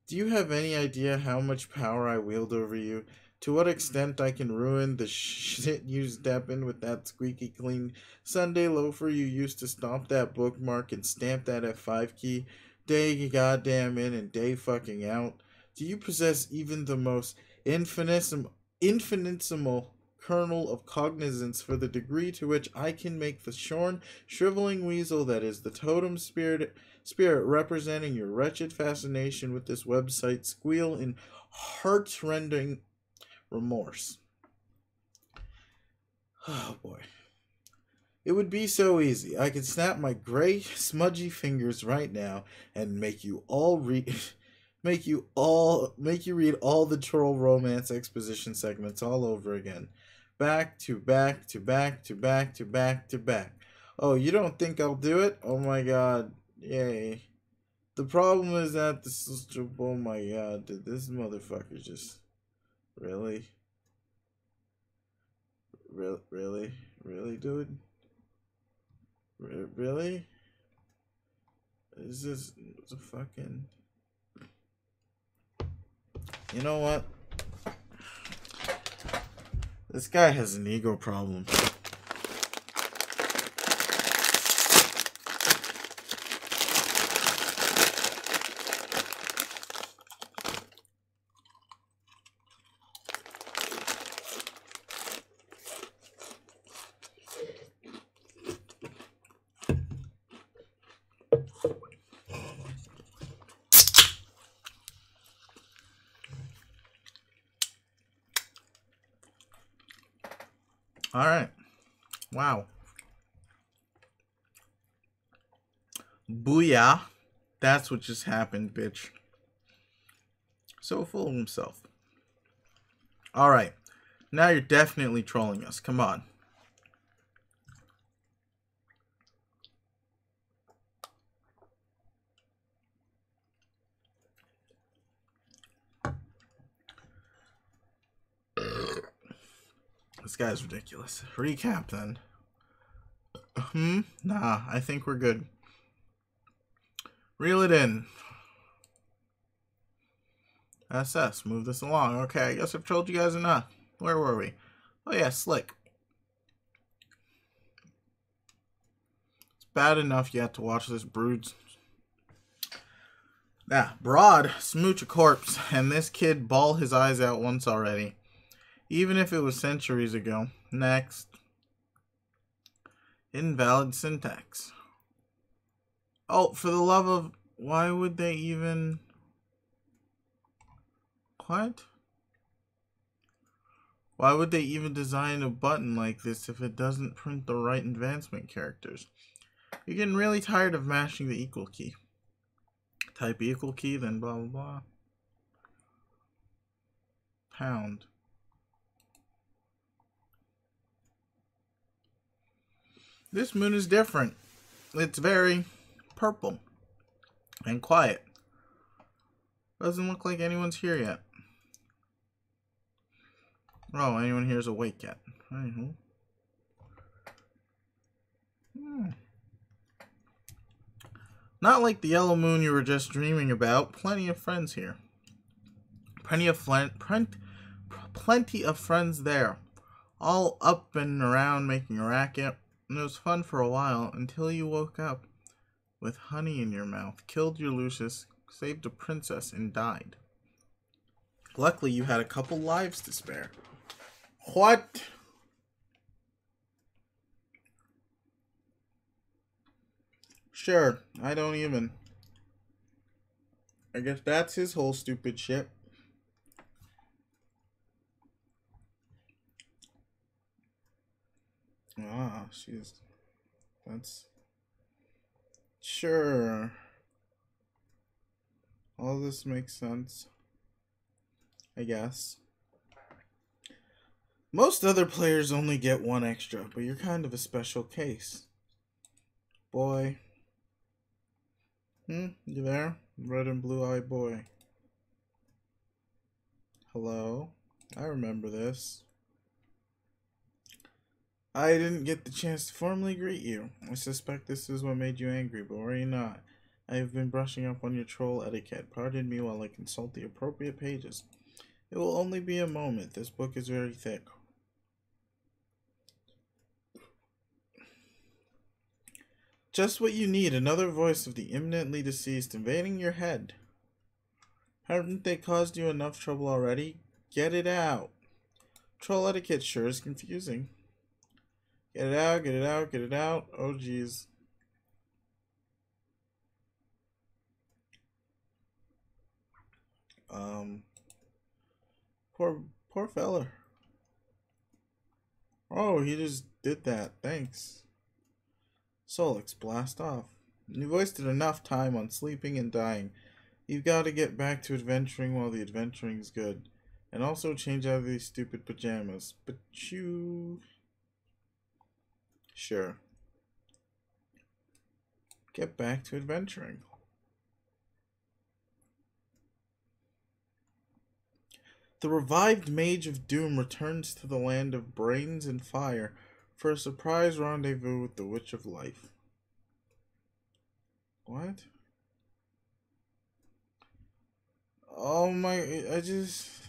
Speaker 1: Do you have any idea how much power I wield over you? To what extent I can ruin the shit you step in with that squeaky clean Sunday loafer you used to stomp that bookmark and stamp that F5 key day goddamn in and day fucking out? Do you possess even the most infinitesimal kernel of cognizance for the degree to which I can make the shorn, shriveling weasel that is the totem spirit representing your wretched fascination with this website squeal in heart-rending remorse? Oh boy. It would be so easy. I could snap my gray, smudgy fingers right now and make you read all the troll romance exposition segments all over again. Back to back to back to back to back to back. Oh, you don't think I'll do it? Oh my god. Yay. The problem is that the sister. Oh my god, did this motherfucker just really, really, dude? Really? Is this a fucking? You know what? This guy has an ego problem. All right. Wow. Booyah. That's what just happened, bitch. So full of himself. All right. Now you're definitely trolling us. Come on. This guy's ridiculous. Recap then. Nah, I think we're good. Reel it in. SS, move this along. Okay, I guess I've told you guys enough. Where were we? Oh yeah, Slick. It's bad enough you have to watch this brood. Broad, smooch a corpse, and this kid bawl his eyes out once already. Even if it was centuries ago. Next. Invalid syntax. Oh, for the love of... Why would they even... What? Why would they even design a button like this if it doesn't print the right advancement characters? You're getting really tired of mashing the equal key. Type equal key, then blah blah blah. Pound. This moon is different. It's very purple and quiet. Doesn't look like anyone's here yet. Oh, anyone here is awake yet? Not like the yellow moon you were just dreaming about. Plenty of friends here. Plenty of friends there. All up and around making a racket. And it was fun for a while until you woke up with honey in your mouth, killed your Lucius, saved a princess, and died. Luckily, you had a couple lives to spare. What? Sure, I don't even. I guess that's his whole stupid shit. That's... Sure. All this makes sense. I guess. Most other players only get one extra, but you're kind of a special case. Boy. You there? Red and blue-eyed boy. Hello? I remember this. I didn't get the chance to formally greet you. I suspect this is what made you angry, but worry not. I have been brushing up on your troll etiquette. Pardon me while I consult the appropriate pages. It will only be a moment. This book is very thick. Just what you need, another voice of the imminently deceased invading your head. Haven't they caused you enough trouble already? Get it out. Troll etiquette sure is confusing. Get it out, get it out, get it out. Oh, jeez. Poor fella. Oh, he just did that. Thanks. Sollux, blast off. You wasted enough time on sleeping and dying. You've got to get back to adventuring while the adventuring's good. And also change out of these stupid pajamas. But you... Sure. Get back to adventuring. The revived Mage of Doom returns to the land of brains and fire for a surprise rendezvous with the Witch of Life. What? Oh my, this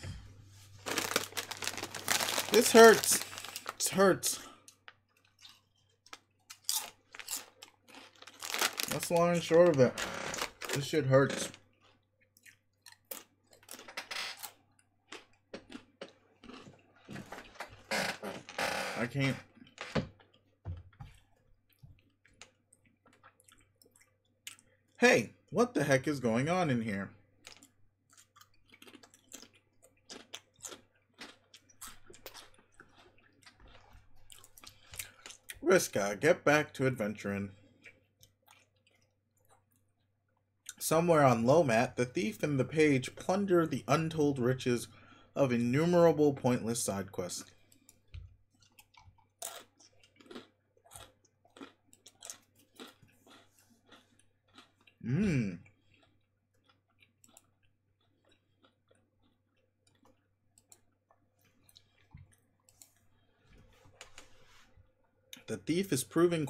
Speaker 1: hurts. It hurts. That's long and short of it. This shit hurts. I can't. Hey, what the heck is going on in here? Brisco, get back to adventuring. Somewhere on Lomat, the thief and the page plunder the untold riches of innumerable pointless side quests. The thief is proving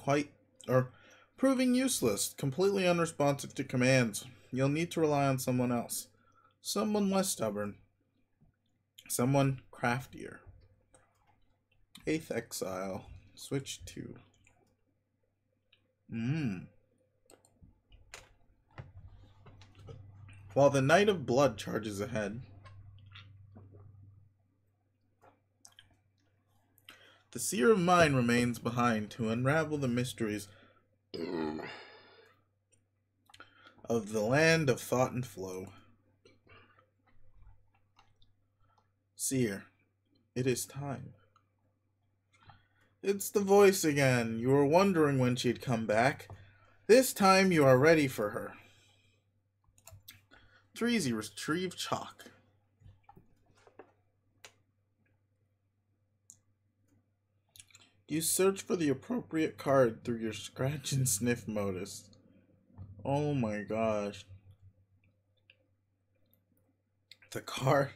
Speaker 1: useless, completely unresponsive to commands. You'll need to rely on someone else. Someone less stubborn. Someone craftier. 8th Exile. Switch 2. While the Knight of Blood charges ahead, the Seer of Mine remains behind to unravel the mysteries of the land of thought and flow. Seer, it is time. It's the voice again. You were wondering when she'd come back. This time you are ready for her. 3Z, retrieve chalk. You search for the appropriate card through your scratch and sniff modus. Oh my gosh. The card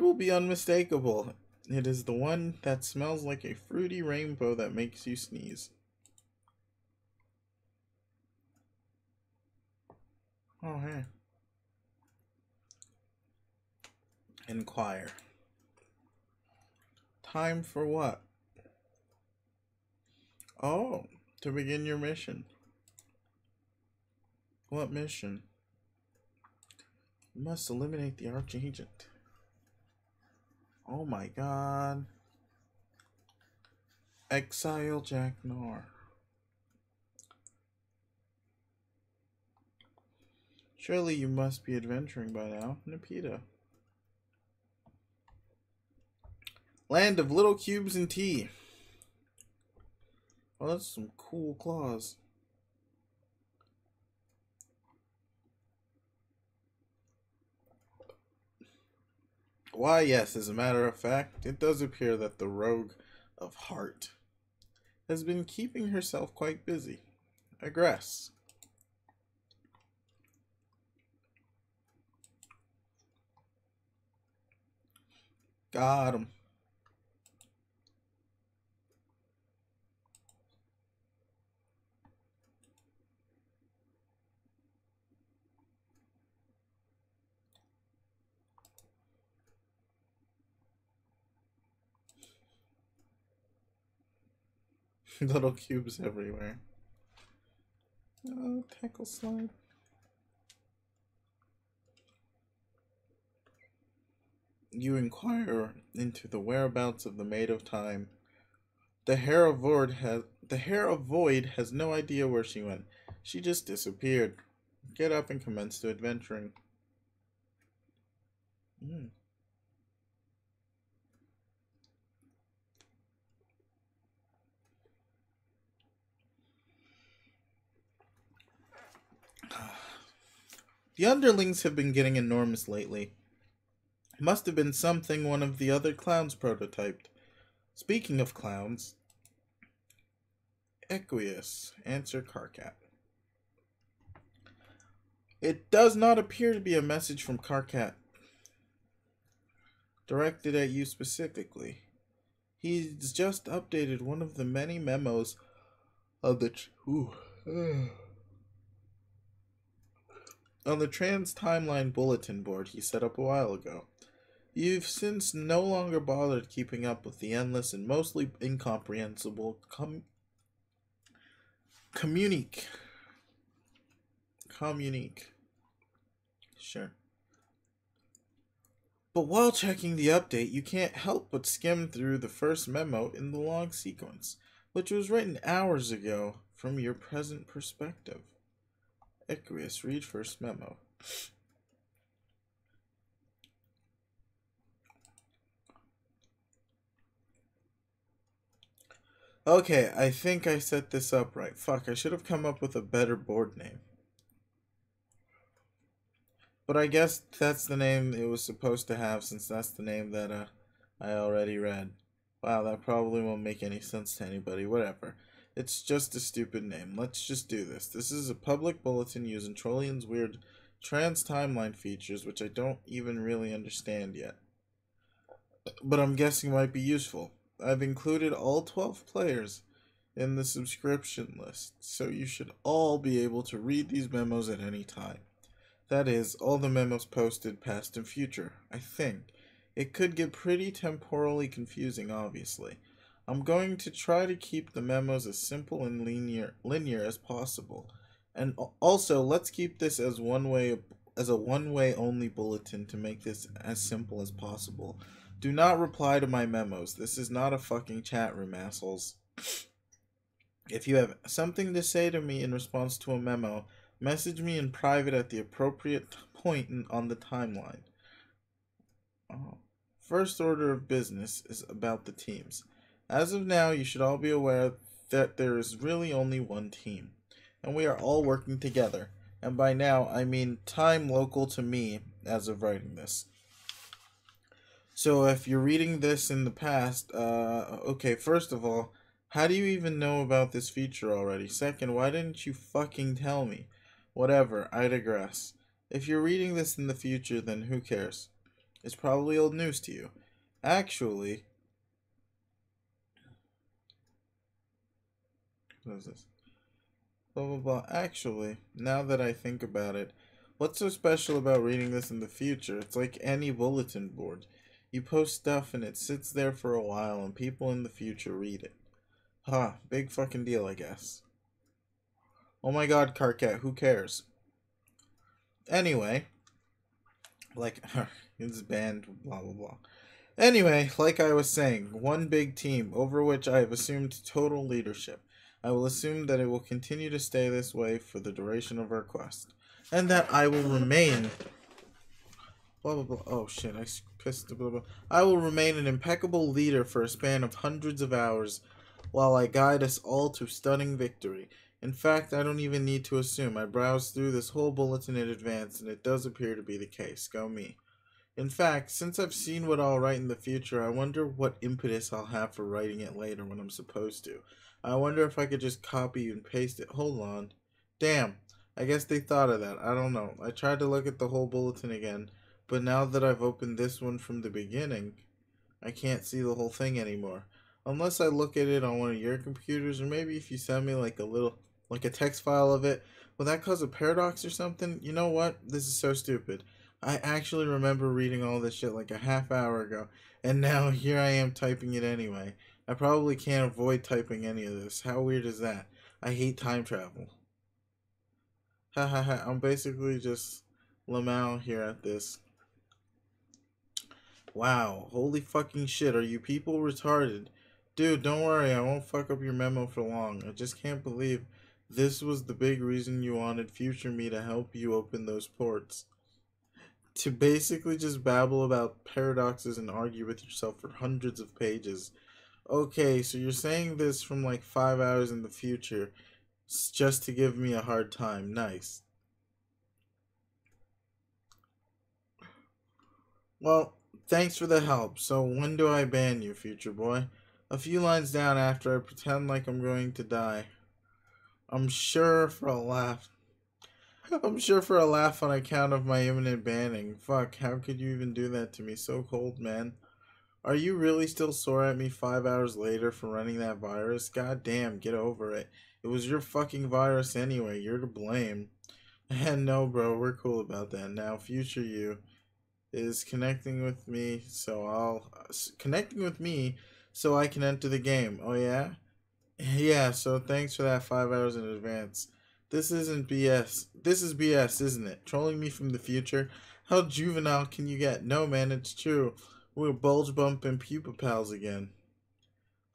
Speaker 1: will be unmistakable. It is the one that smells like a fruity rainbow that makes you sneeze. Oh, hey. Inquire. Time for what? Oh, to begin your mission. What mission? You must eliminate the Archagent. Oh my god. Exile Jack Nor. Surely you must be adventuring by now, Nepeta. Land of little cubes and tea. Oh, that's some cool claws. Why, yes, as a matter of fact, it does appear that the Rogue of Heart has been keeping herself quite busy. Aggress. Got him. Little cubes everywhere. Oh, tackle slide. You inquire into the whereabouts of the Maid of Time. The Hair of Void has no idea where she went. She just disappeared. Get up and commence to adventuring. The underlings have been getting enormous lately. Must have been something one of the other clowns prototyped. Speaking of clowns, Equius, answer Karkat. It does not appear to be a message from Karkat. directed at you specifically. He's just updated one of the many memos of the on the Trans Timeline Bulletin board he set up a while ago. You've since no longer bothered keeping up with the endless and mostly incomprehensible communique. Sure. But while checking the update, you can't help but skim through the first memo in the log sequence, which was written hours ago from your present perspective. Icarus, read first memo. Okay, I think I set this up right. Fuck, I should have come up with a better board name. But I guess that's the name it was supposed to have, since that's the name that I already read. Wow, that probably won't make any sense to anybody. Whatever. It's just a stupid name. Let's just do this. This is a public bulletin using Trollion's weird trans-timeline features, which I don't even really understand yet. But I'm guessing might be useful. I've included all 12 players in the subscription list, so you should all be able to read these memos at any time. That is, all the memos posted, past and future, I think. It could get pretty temporally confusing, obviously. I'm going to try to keep the memos as simple and linear as possible. And also, let's keep this as a one-way only bulletin to make this as simple as possible. Do not reply to my memos. This is not a fucking chat room, assholes. If you have something to say to me in response to a memo, message me in private at the appropriate point on the timeline. First order of business is about the teams. As of now, you should all be aware that there is really only one team, and we are all working together. And by now, I mean time local to me as of writing this. So if you're reading this in the past, okay, first of all, how do you even know about this feature already? Second, why didn't you fucking tell me? Whatever, I digress. If you're reading this in the future, then who cares? It's probably old news to you. Actually, what is this? Blah blah blah. Actually, now that I think about it, what's so special about reading this in the future? It's like any bulletin board. You post stuff and it sits there for a while and people in the future read it. Huh, big fucking deal, I guess. Oh my god, Carcat, who cares? Anyway, like, it's banned, blah blah blah. Anyway, like I was saying, one big team over which I have assumed total leadership. I will assume that it will continue to stay this way for the duration of our quest. And that I will remain... Blah blah blah. Oh shit, I pissed blah blah. I will remain an impeccable leader for a span of hundreds of hours while I guide us all to stunning victory. In fact, I don't even need to assume. I browsed through this whole bulletin in advance, and it does appear to be the case. Go me. In fact, since I've seen what I'll write in the future, I wonder what impetus I'll have for writing it later when I'm supposed to. I wonder if I could just copy and paste it. Hold on. Damn. I guess they thought of that. I don't know. I tried to look at the whole bulletin again, but now that I've opened this one from the beginning, I can't see the whole thing anymore. Unless I look at it on one of your computers, or maybe if you send me like a text file of it. Will that cause a paradox or something? You know what? This is so stupid. I actually remember reading all this shit like a half hour ago, and now here I am typing it anyway. I probably can't avoid typing any of this. How weird is that? I hate time travel. Ha ha ha. I'm basically just Lamau here at this. Wow. Holy fucking shit. Are you people retarded? Dude, don't worry. I won't fuck up your memo for long. I just can't believe this was the big reason you wanted future me to help you open those ports. To basically just babble about paradoxes and argue with yourself for hundreds of pages. Okay, so you're saying this from like 5 hours in the future just to give me a hard time. Nice. Well, thanks for the help. So when do I ban you, future boy? A few lines down after I pretend like I'm going to die. I'm sure for a laugh. I'm sure for a laugh on account of my imminent banning. Fuck, how could you even do that to me? So cold, man. Are you really still sore at me 5 hours later for running that virus? God damn, get over it. It was your fucking virus anyway. You're to blame. And no, bro, we're cool about that. Now, future you is connecting with me, connecting with me so I can enter the game. Oh yeah? Yeah, so thanks for that 5 hours in advance. This isn't BS. This is BS, isn't it? Trolling me from the future? How juvenile can you get? No, man, it's true. We're bulge bumping pupa pals again.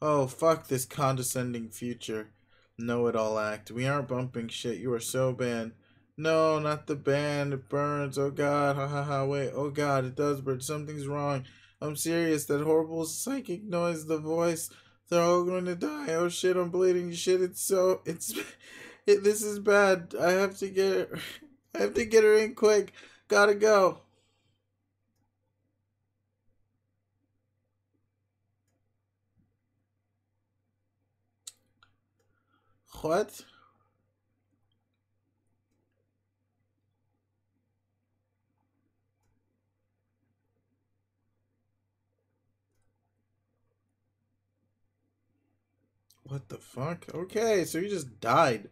Speaker 1: Oh, fuck this condescending future know-it-all act. We aren't bumping shit. You are so banned. No, not the band. It burns. Oh god. Ha ha ha. Wait. Oh god. It does burn. Something's wrong. I'm serious. That horrible psychic noise. The voice. They're all going to die. Oh shit. I'm bleeding. Shit. This is bad. I have to get her. I have to get her in quick. Gotta go. What? What the fuck? Okay, so you just died.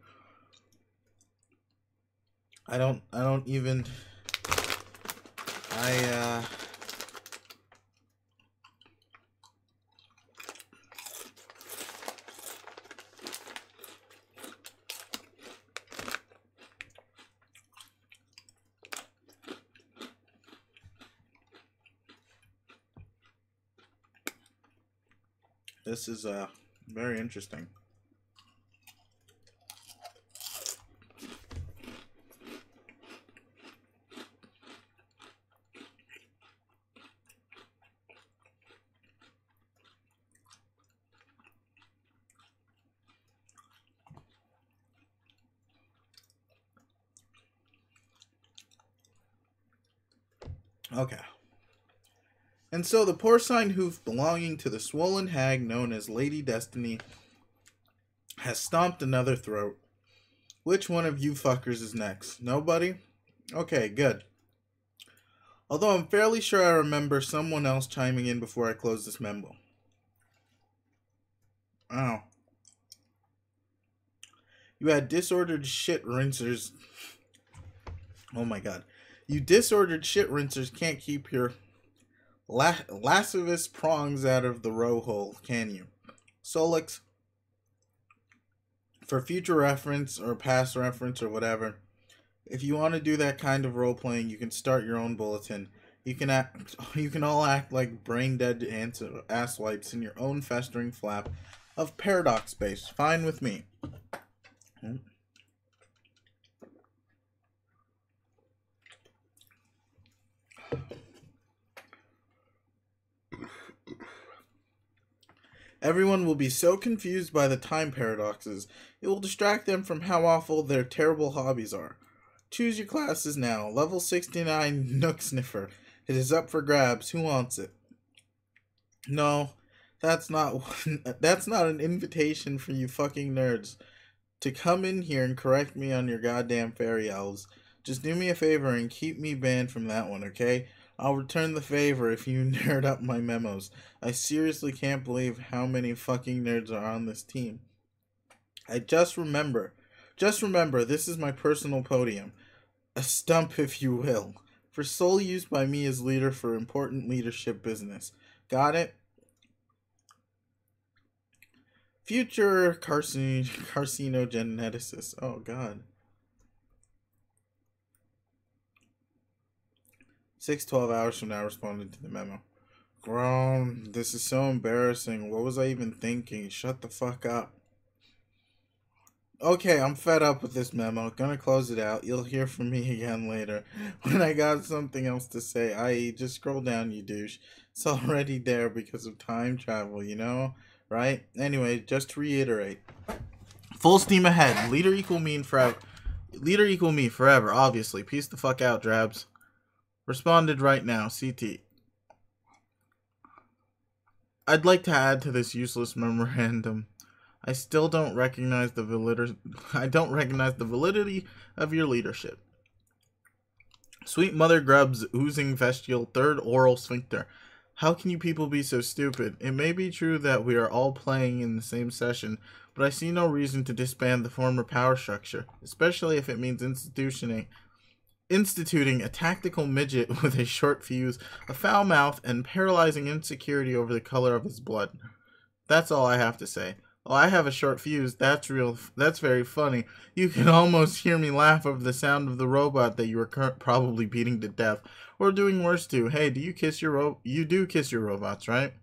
Speaker 1: I don't even this is very interesting. Okay. And so the porcine hoof belonging to the swollen hag known as Lady Destiny has stomped another throat. Which one of you fuckers is next? Nobody? Okay, good. Although I'm fairly sure I remember someone else chiming in before I close this memo. Oh. You had disordered shit rinsers. Oh my god. You disordered shit rinsers can't keep your lascivious prongs out of the row hole, can you? Sollux, for future reference or past reference or whatever, if you want to do that kind of role playing, you can start your own bulletin. You can all act like brain dead asswipes in your own festering flap of paradox space. Fine with me. Everyone will be so confused by the time paradoxes, it will distract them from how awful their terrible hobbies are. Choose your classes now. Level 69 Nook Sniffer. It is up for grabs. Who wants it? No, that's not an invitation for you fucking nerds to come in here and correct me on your goddamn fairy elves. Just do me a favor and keep me banned from that one, okay? I'll return the favor if you nerd up my memos. I seriously can't believe how many fucking nerds are on this team. Just remember, this is my personal podium. A stump, if you will. For sole use by me as leader for important leadership business. Got it? Future carcinogeneticist. Oh, God. 12 hours from now, responded to the memo. Groan. This is so embarrassing. What was I even thinking? Shut the fuck up. Okay, I'm fed up with this memo. Gonna close it out. You'll hear from me again later when I got something else to say, i.e. just scroll down, you douche. It's already there because of time travel, you know? Right? Anyway, just to reiterate. Full steam ahead. Leader equal me forever. Leader equal me forever, obviously. Peace the fuck out, Drabs. Responded right now, CT. I'd like to add to this useless memorandum. I still don't recognize the validity of your leadership. Sweet Mother Grub's oozing vestigial third oral sphincter. How can you people be so stupid? It may be true that we are all playing in the same session, but I see no reason to disband the former power structure, especially if it means instituting a tactical midget with a short fuse, a foul mouth, and paralyzing insecurity over the color of his blood. That's all I have to say. Oh, I have a short fuse. That's very funny. You can almost hear me laugh over the sound of the robot that you are probably beating to death, or doing worse too. Hey, you do kiss your robots, right?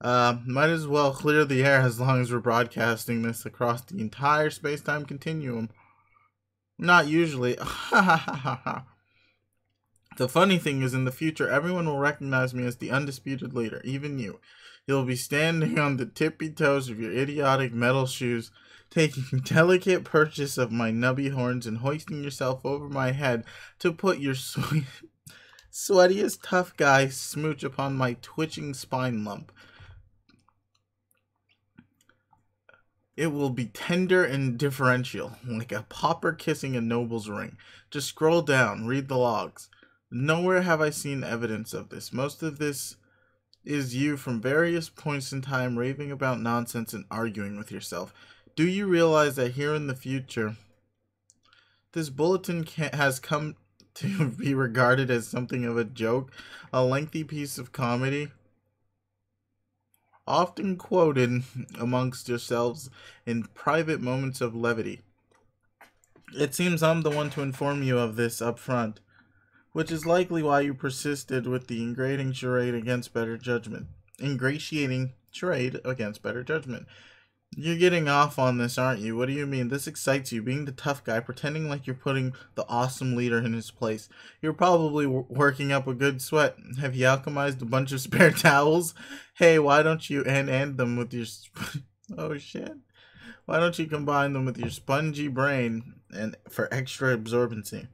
Speaker 1: Might as well clear the air as long as we're broadcasting this across the entire space-time continuum. Not usually. Ha ha ha ha ha. The funny thing is, in the future, everyone will recognize me as the undisputed leader, even you. You'll be standing on the tippy toes of your idiotic metal shoes, taking delicate purchase of my nubby horns and hoisting yourself over my head to put your sweatiest tough guy smooch upon my twitching spine lump. It will be tender and differential, like a pauper kissing a noble's ring. Just scroll down, read the logs. Nowhere have I seen evidence of this. Most of this is you from various points in time raving about nonsense and arguing with yourself. Do you realize that here in the future, this bulletin has come to be regarded as something of a joke, a lengthy piece of comedy, often quoted amongst yourselves in private moments of levity? It seems I'm the one to inform you of this up front, which is likely why you persisted with the ingratiating charade against better judgment. You're getting off on this, aren't you? What do you mean? This excites you, being the tough guy, pretending like you're putting the awesome leader in his place. You're probably working up a good sweat. Have you alchemized a bunch of spare towels? Hey, why don't you end them with your... oh, shit. Why don't you combine them with your spongy brain and for extra absorbency?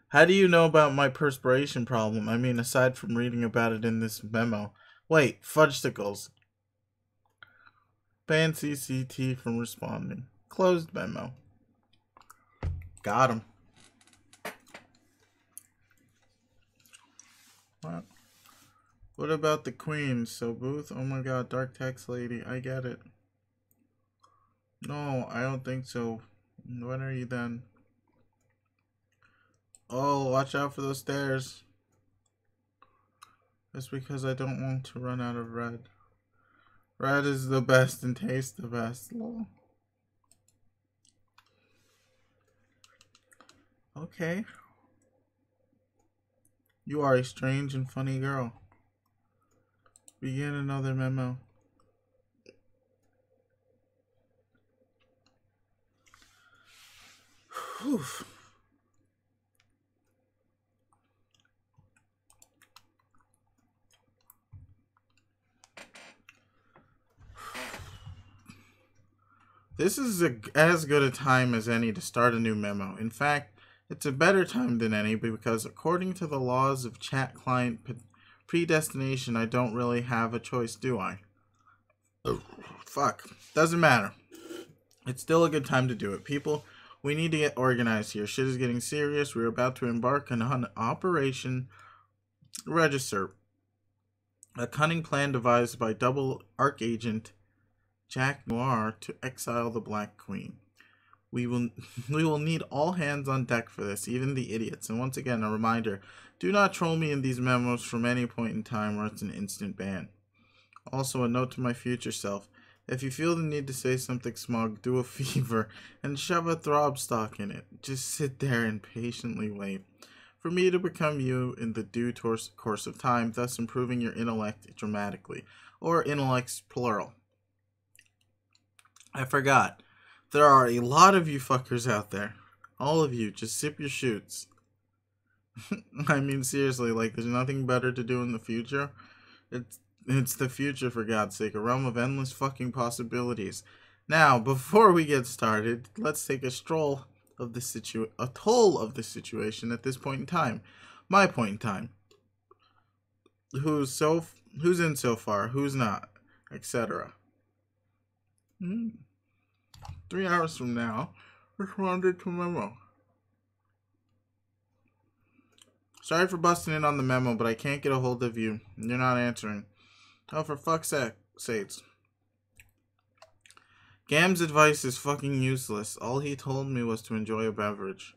Speaker 1: How do you know about my perspiration problem? I mean, aside from reading about it in this memo. Wait, fudgesicles. Ban CCT from responding. Closed memo. Got him. What about the queen? So Booth? Oh my god, dark text lady. I get it. No, I don't think so. When are you then? Oh, watch out for those stairs. That's because I don't want to run out of red. Red is the best and tastes the best. Lol. Okay. You are a strange and funny girl. Begin another memo. Whew. This is as good a time as any to start a new memo. In fact, it's a better time than any because according to the laws of chat client predestination, I don't really have a choice, do I? Oh, fuck. Doesn't matter. It's still a good time to do it. People, we need to get organized here. Shit is getting serious. We're about to embark on Operation Register, a cunning plan devised by double archagent Jack Noir to exile the Black Queen. We will need all hands on deck for this, even the idiots. And once again, a reminder, do not troll me in these memos from any point in time or it's an instant ban. Also, a note to my future self. If you feel the need to say something smug, do a fever and shove a throb stock in it. Just sit there and patiently wait for me to become you in the due course of time, thus improving your intellect dramatically. Or intellects plural. I forgot. There are a lot of you fuckers out there. All of you, just sip your shoots. I mean, seriously, like, there's nothing better to do in the future. It's the future, for God's sake, a realm of endless fucking possibilities. Now, before we get started, let's take a toll of the situation at this point in time. My point in time. Who's in so far, who's not, etc. 3 hours from now, responded to memo. Sorry for busting in on the memo, but I can't get a hold of you. You're not answering. Oh, for fuck's sakes. Gam's advice is fucking useless. All he told me was to enjoy a beverage.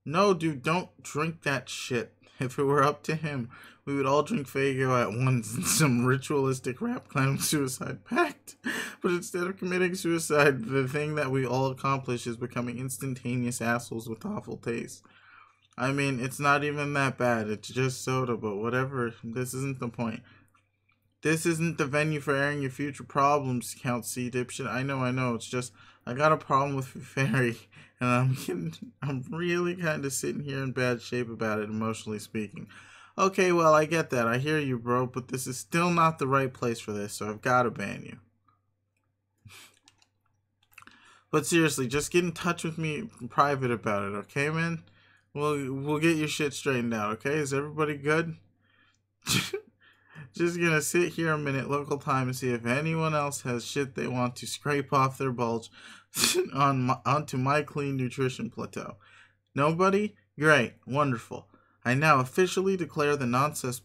Speaker 1: No, dude, don't drink that shit. If it were up to him, we would all drink Faygo at once in some ritualistic rap clown suicide pact. But instead of committing suicide, the thing that we all accomplish is becoming instantaneous assholes with awful taste. I mean, it's not even that bad. It's just soda, but whatever. This isn't the point. This isn't the venue for airing your future problems, Count C, dipshit. I know. It's just, I got a problem with Fairy, and I'm really kind of sitting here in bad shape about it, emotionally speaking. Okay, well, I get that. I hear you, bro, but this is still not the right place for this, so I've got to ban you. But seriously, just get in touch with me in private about it, okay, man? We'll get your shit straightened out, okay? Is everybody good? Just gonna sit here a minute, local time, and see if anyone else has shit they want to scrape off their bulge onto my clean nutrition plateau. Nobody? Great. Wonderful. I now officially declare the nonsense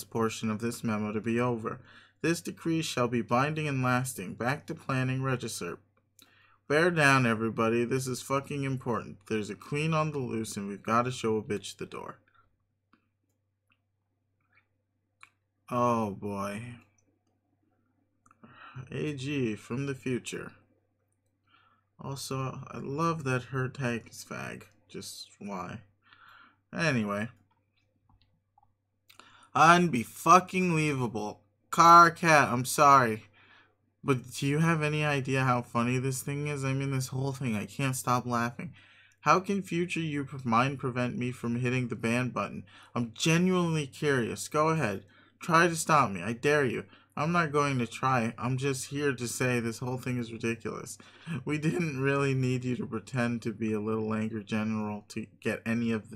Speaker 1: portion of this memo to be over. This decree shall be binding and lasting. Back to planning, Register. Bear down, everybody. This is fucking important. There's a queen on the loose, and we've got to show a bitch the door. Oh boy. AG from the future. Also, I love that her tag is fag. Just why? Anyway. Unbe-fucking-leavable. Cat, I'm sorry. But do you have any idea how funny this thing is? I mean, this whole thing, I can't stop laughing. How can future you mind prevent me from hitting the ban button? I'm genuinely curious. Go ahead. Try to stop me. I dare you. I'm not going to try. I'm just here to say this whole thing is ridiculous. We didn't really need you to pretend to be a little angry general to get any of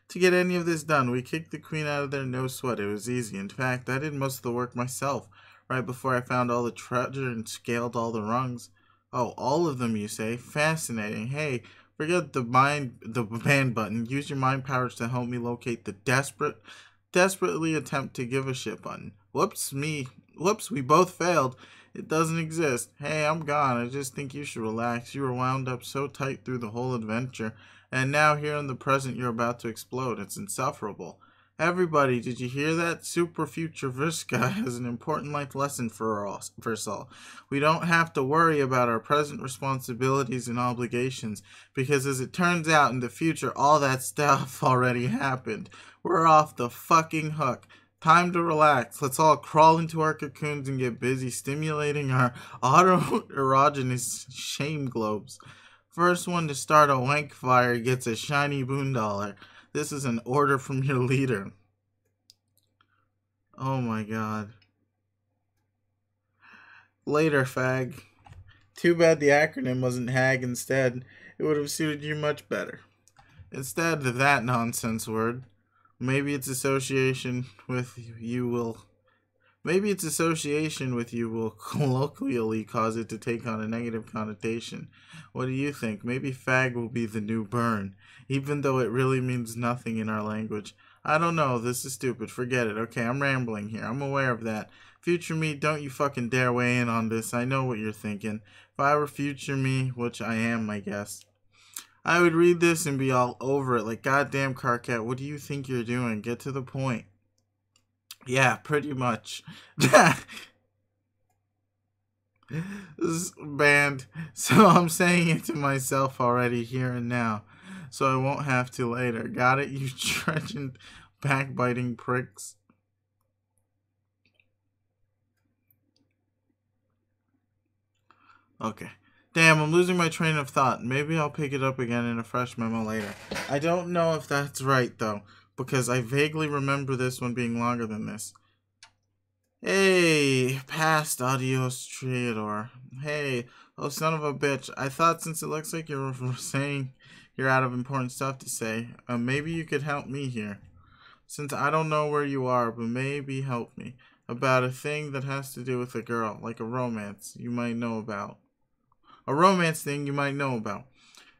Speaker 1: this done. We kicked the queen out of there, no sweat. It was easy. In fact, I did most of the work myself, right before I found all the treasure and scaled all the rungs. Oh, all of them, you say? Fascinating. Hey, forget the ban button. Use your mind powers to help me locate the desperately attempt to give a shit button. Whoops, we both failed. It doesn't exist. Hey, I'm gone. I just think you should relax. You were wound up so tight through the whole adventure, and now here in the present you're about to explode. It's insufferable. Everybody, did you hear that? Super Future Vriska has an important life lesson for us all. We don't have to worry about our present responsibilities and obligations, because as it turns out in the future, all that stuff already happened. We're off the fucking hook. Time to relax. Let's all crawl into our cocoons and get busy stimulating our autoerogenous shame globes. First one to start a wank fire gets a shiny boondollar. This is an order from your leader. Oh my god. Later, fag. Too bad the acronym wasn't HAG instead. It would have suited you much better. Instead of that nonsense word, maybe its association with you will colloquially cause it to take on a negative connotation. What do you think? Maybe fag will be the new burn, even though it really means nothing in our language. I don't know, this is stupid, forget it. Okay, I'm rambling here, I'm aware of that. Future me, don't you fucking dare weigh in on this, I know what you're thinking. If I were future me, which I am, I guess, I would read this and be all over it, like, goddamn Carcat, what do you think you're doing? Get to the point. Yeah, pretty much. This is banned, so I'm saying it to myself already here and now, so I won't have to later. Got it, you trudging, backbiting pricks? Okay. Damn, I'm losing my train of thought. Maybe I'll pick it up again in a fresh memo later. I don't know if that's right, though, because I vaguely remember this one being longer than this. Hey, past Adios Triador. Hey, oh son of a bitch. I thought since it looks like you're saying you're out of important stuff to say, maybe you could help me here. Since I don't know where you are, but maybe help me. About a thing that has to do with a girl, like a romance you might know about. A romance thing you might know about.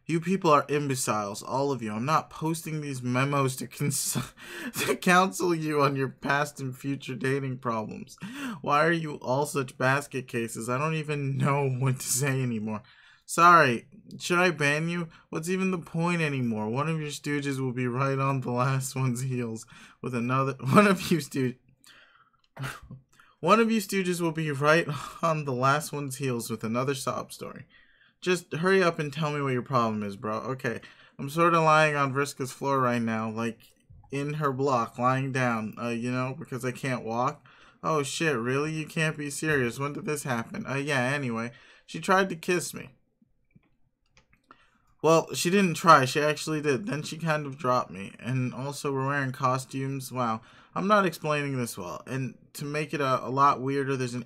Speaker 1: You people are imbeciles, all of you. I'm not posting these memos to to counsel you on your past and future dating problems. Why are you all such basket cases? I don't even know what to say anymore. Sorry, should I ban you? What's even the point anymore? One of your stooges will be right on the last one's heels with another. One of you stooges will be right on the last one's heels with another sob story. Just hurry up and tell me what your problem is, bro. Okay, I'm sort of lying on Brisco's floor right now, like in her block, lying down, because I can't walk. Oh shit, really? You can't be serious. When did this happen? Yeah, anyway, she tried to kiss me. Well, she didn't try, she actually did. Then she kind of dropped me. And also, we're wearing costumes. Wow, I'm not explaining this well. And to make it a lot weirder, there's an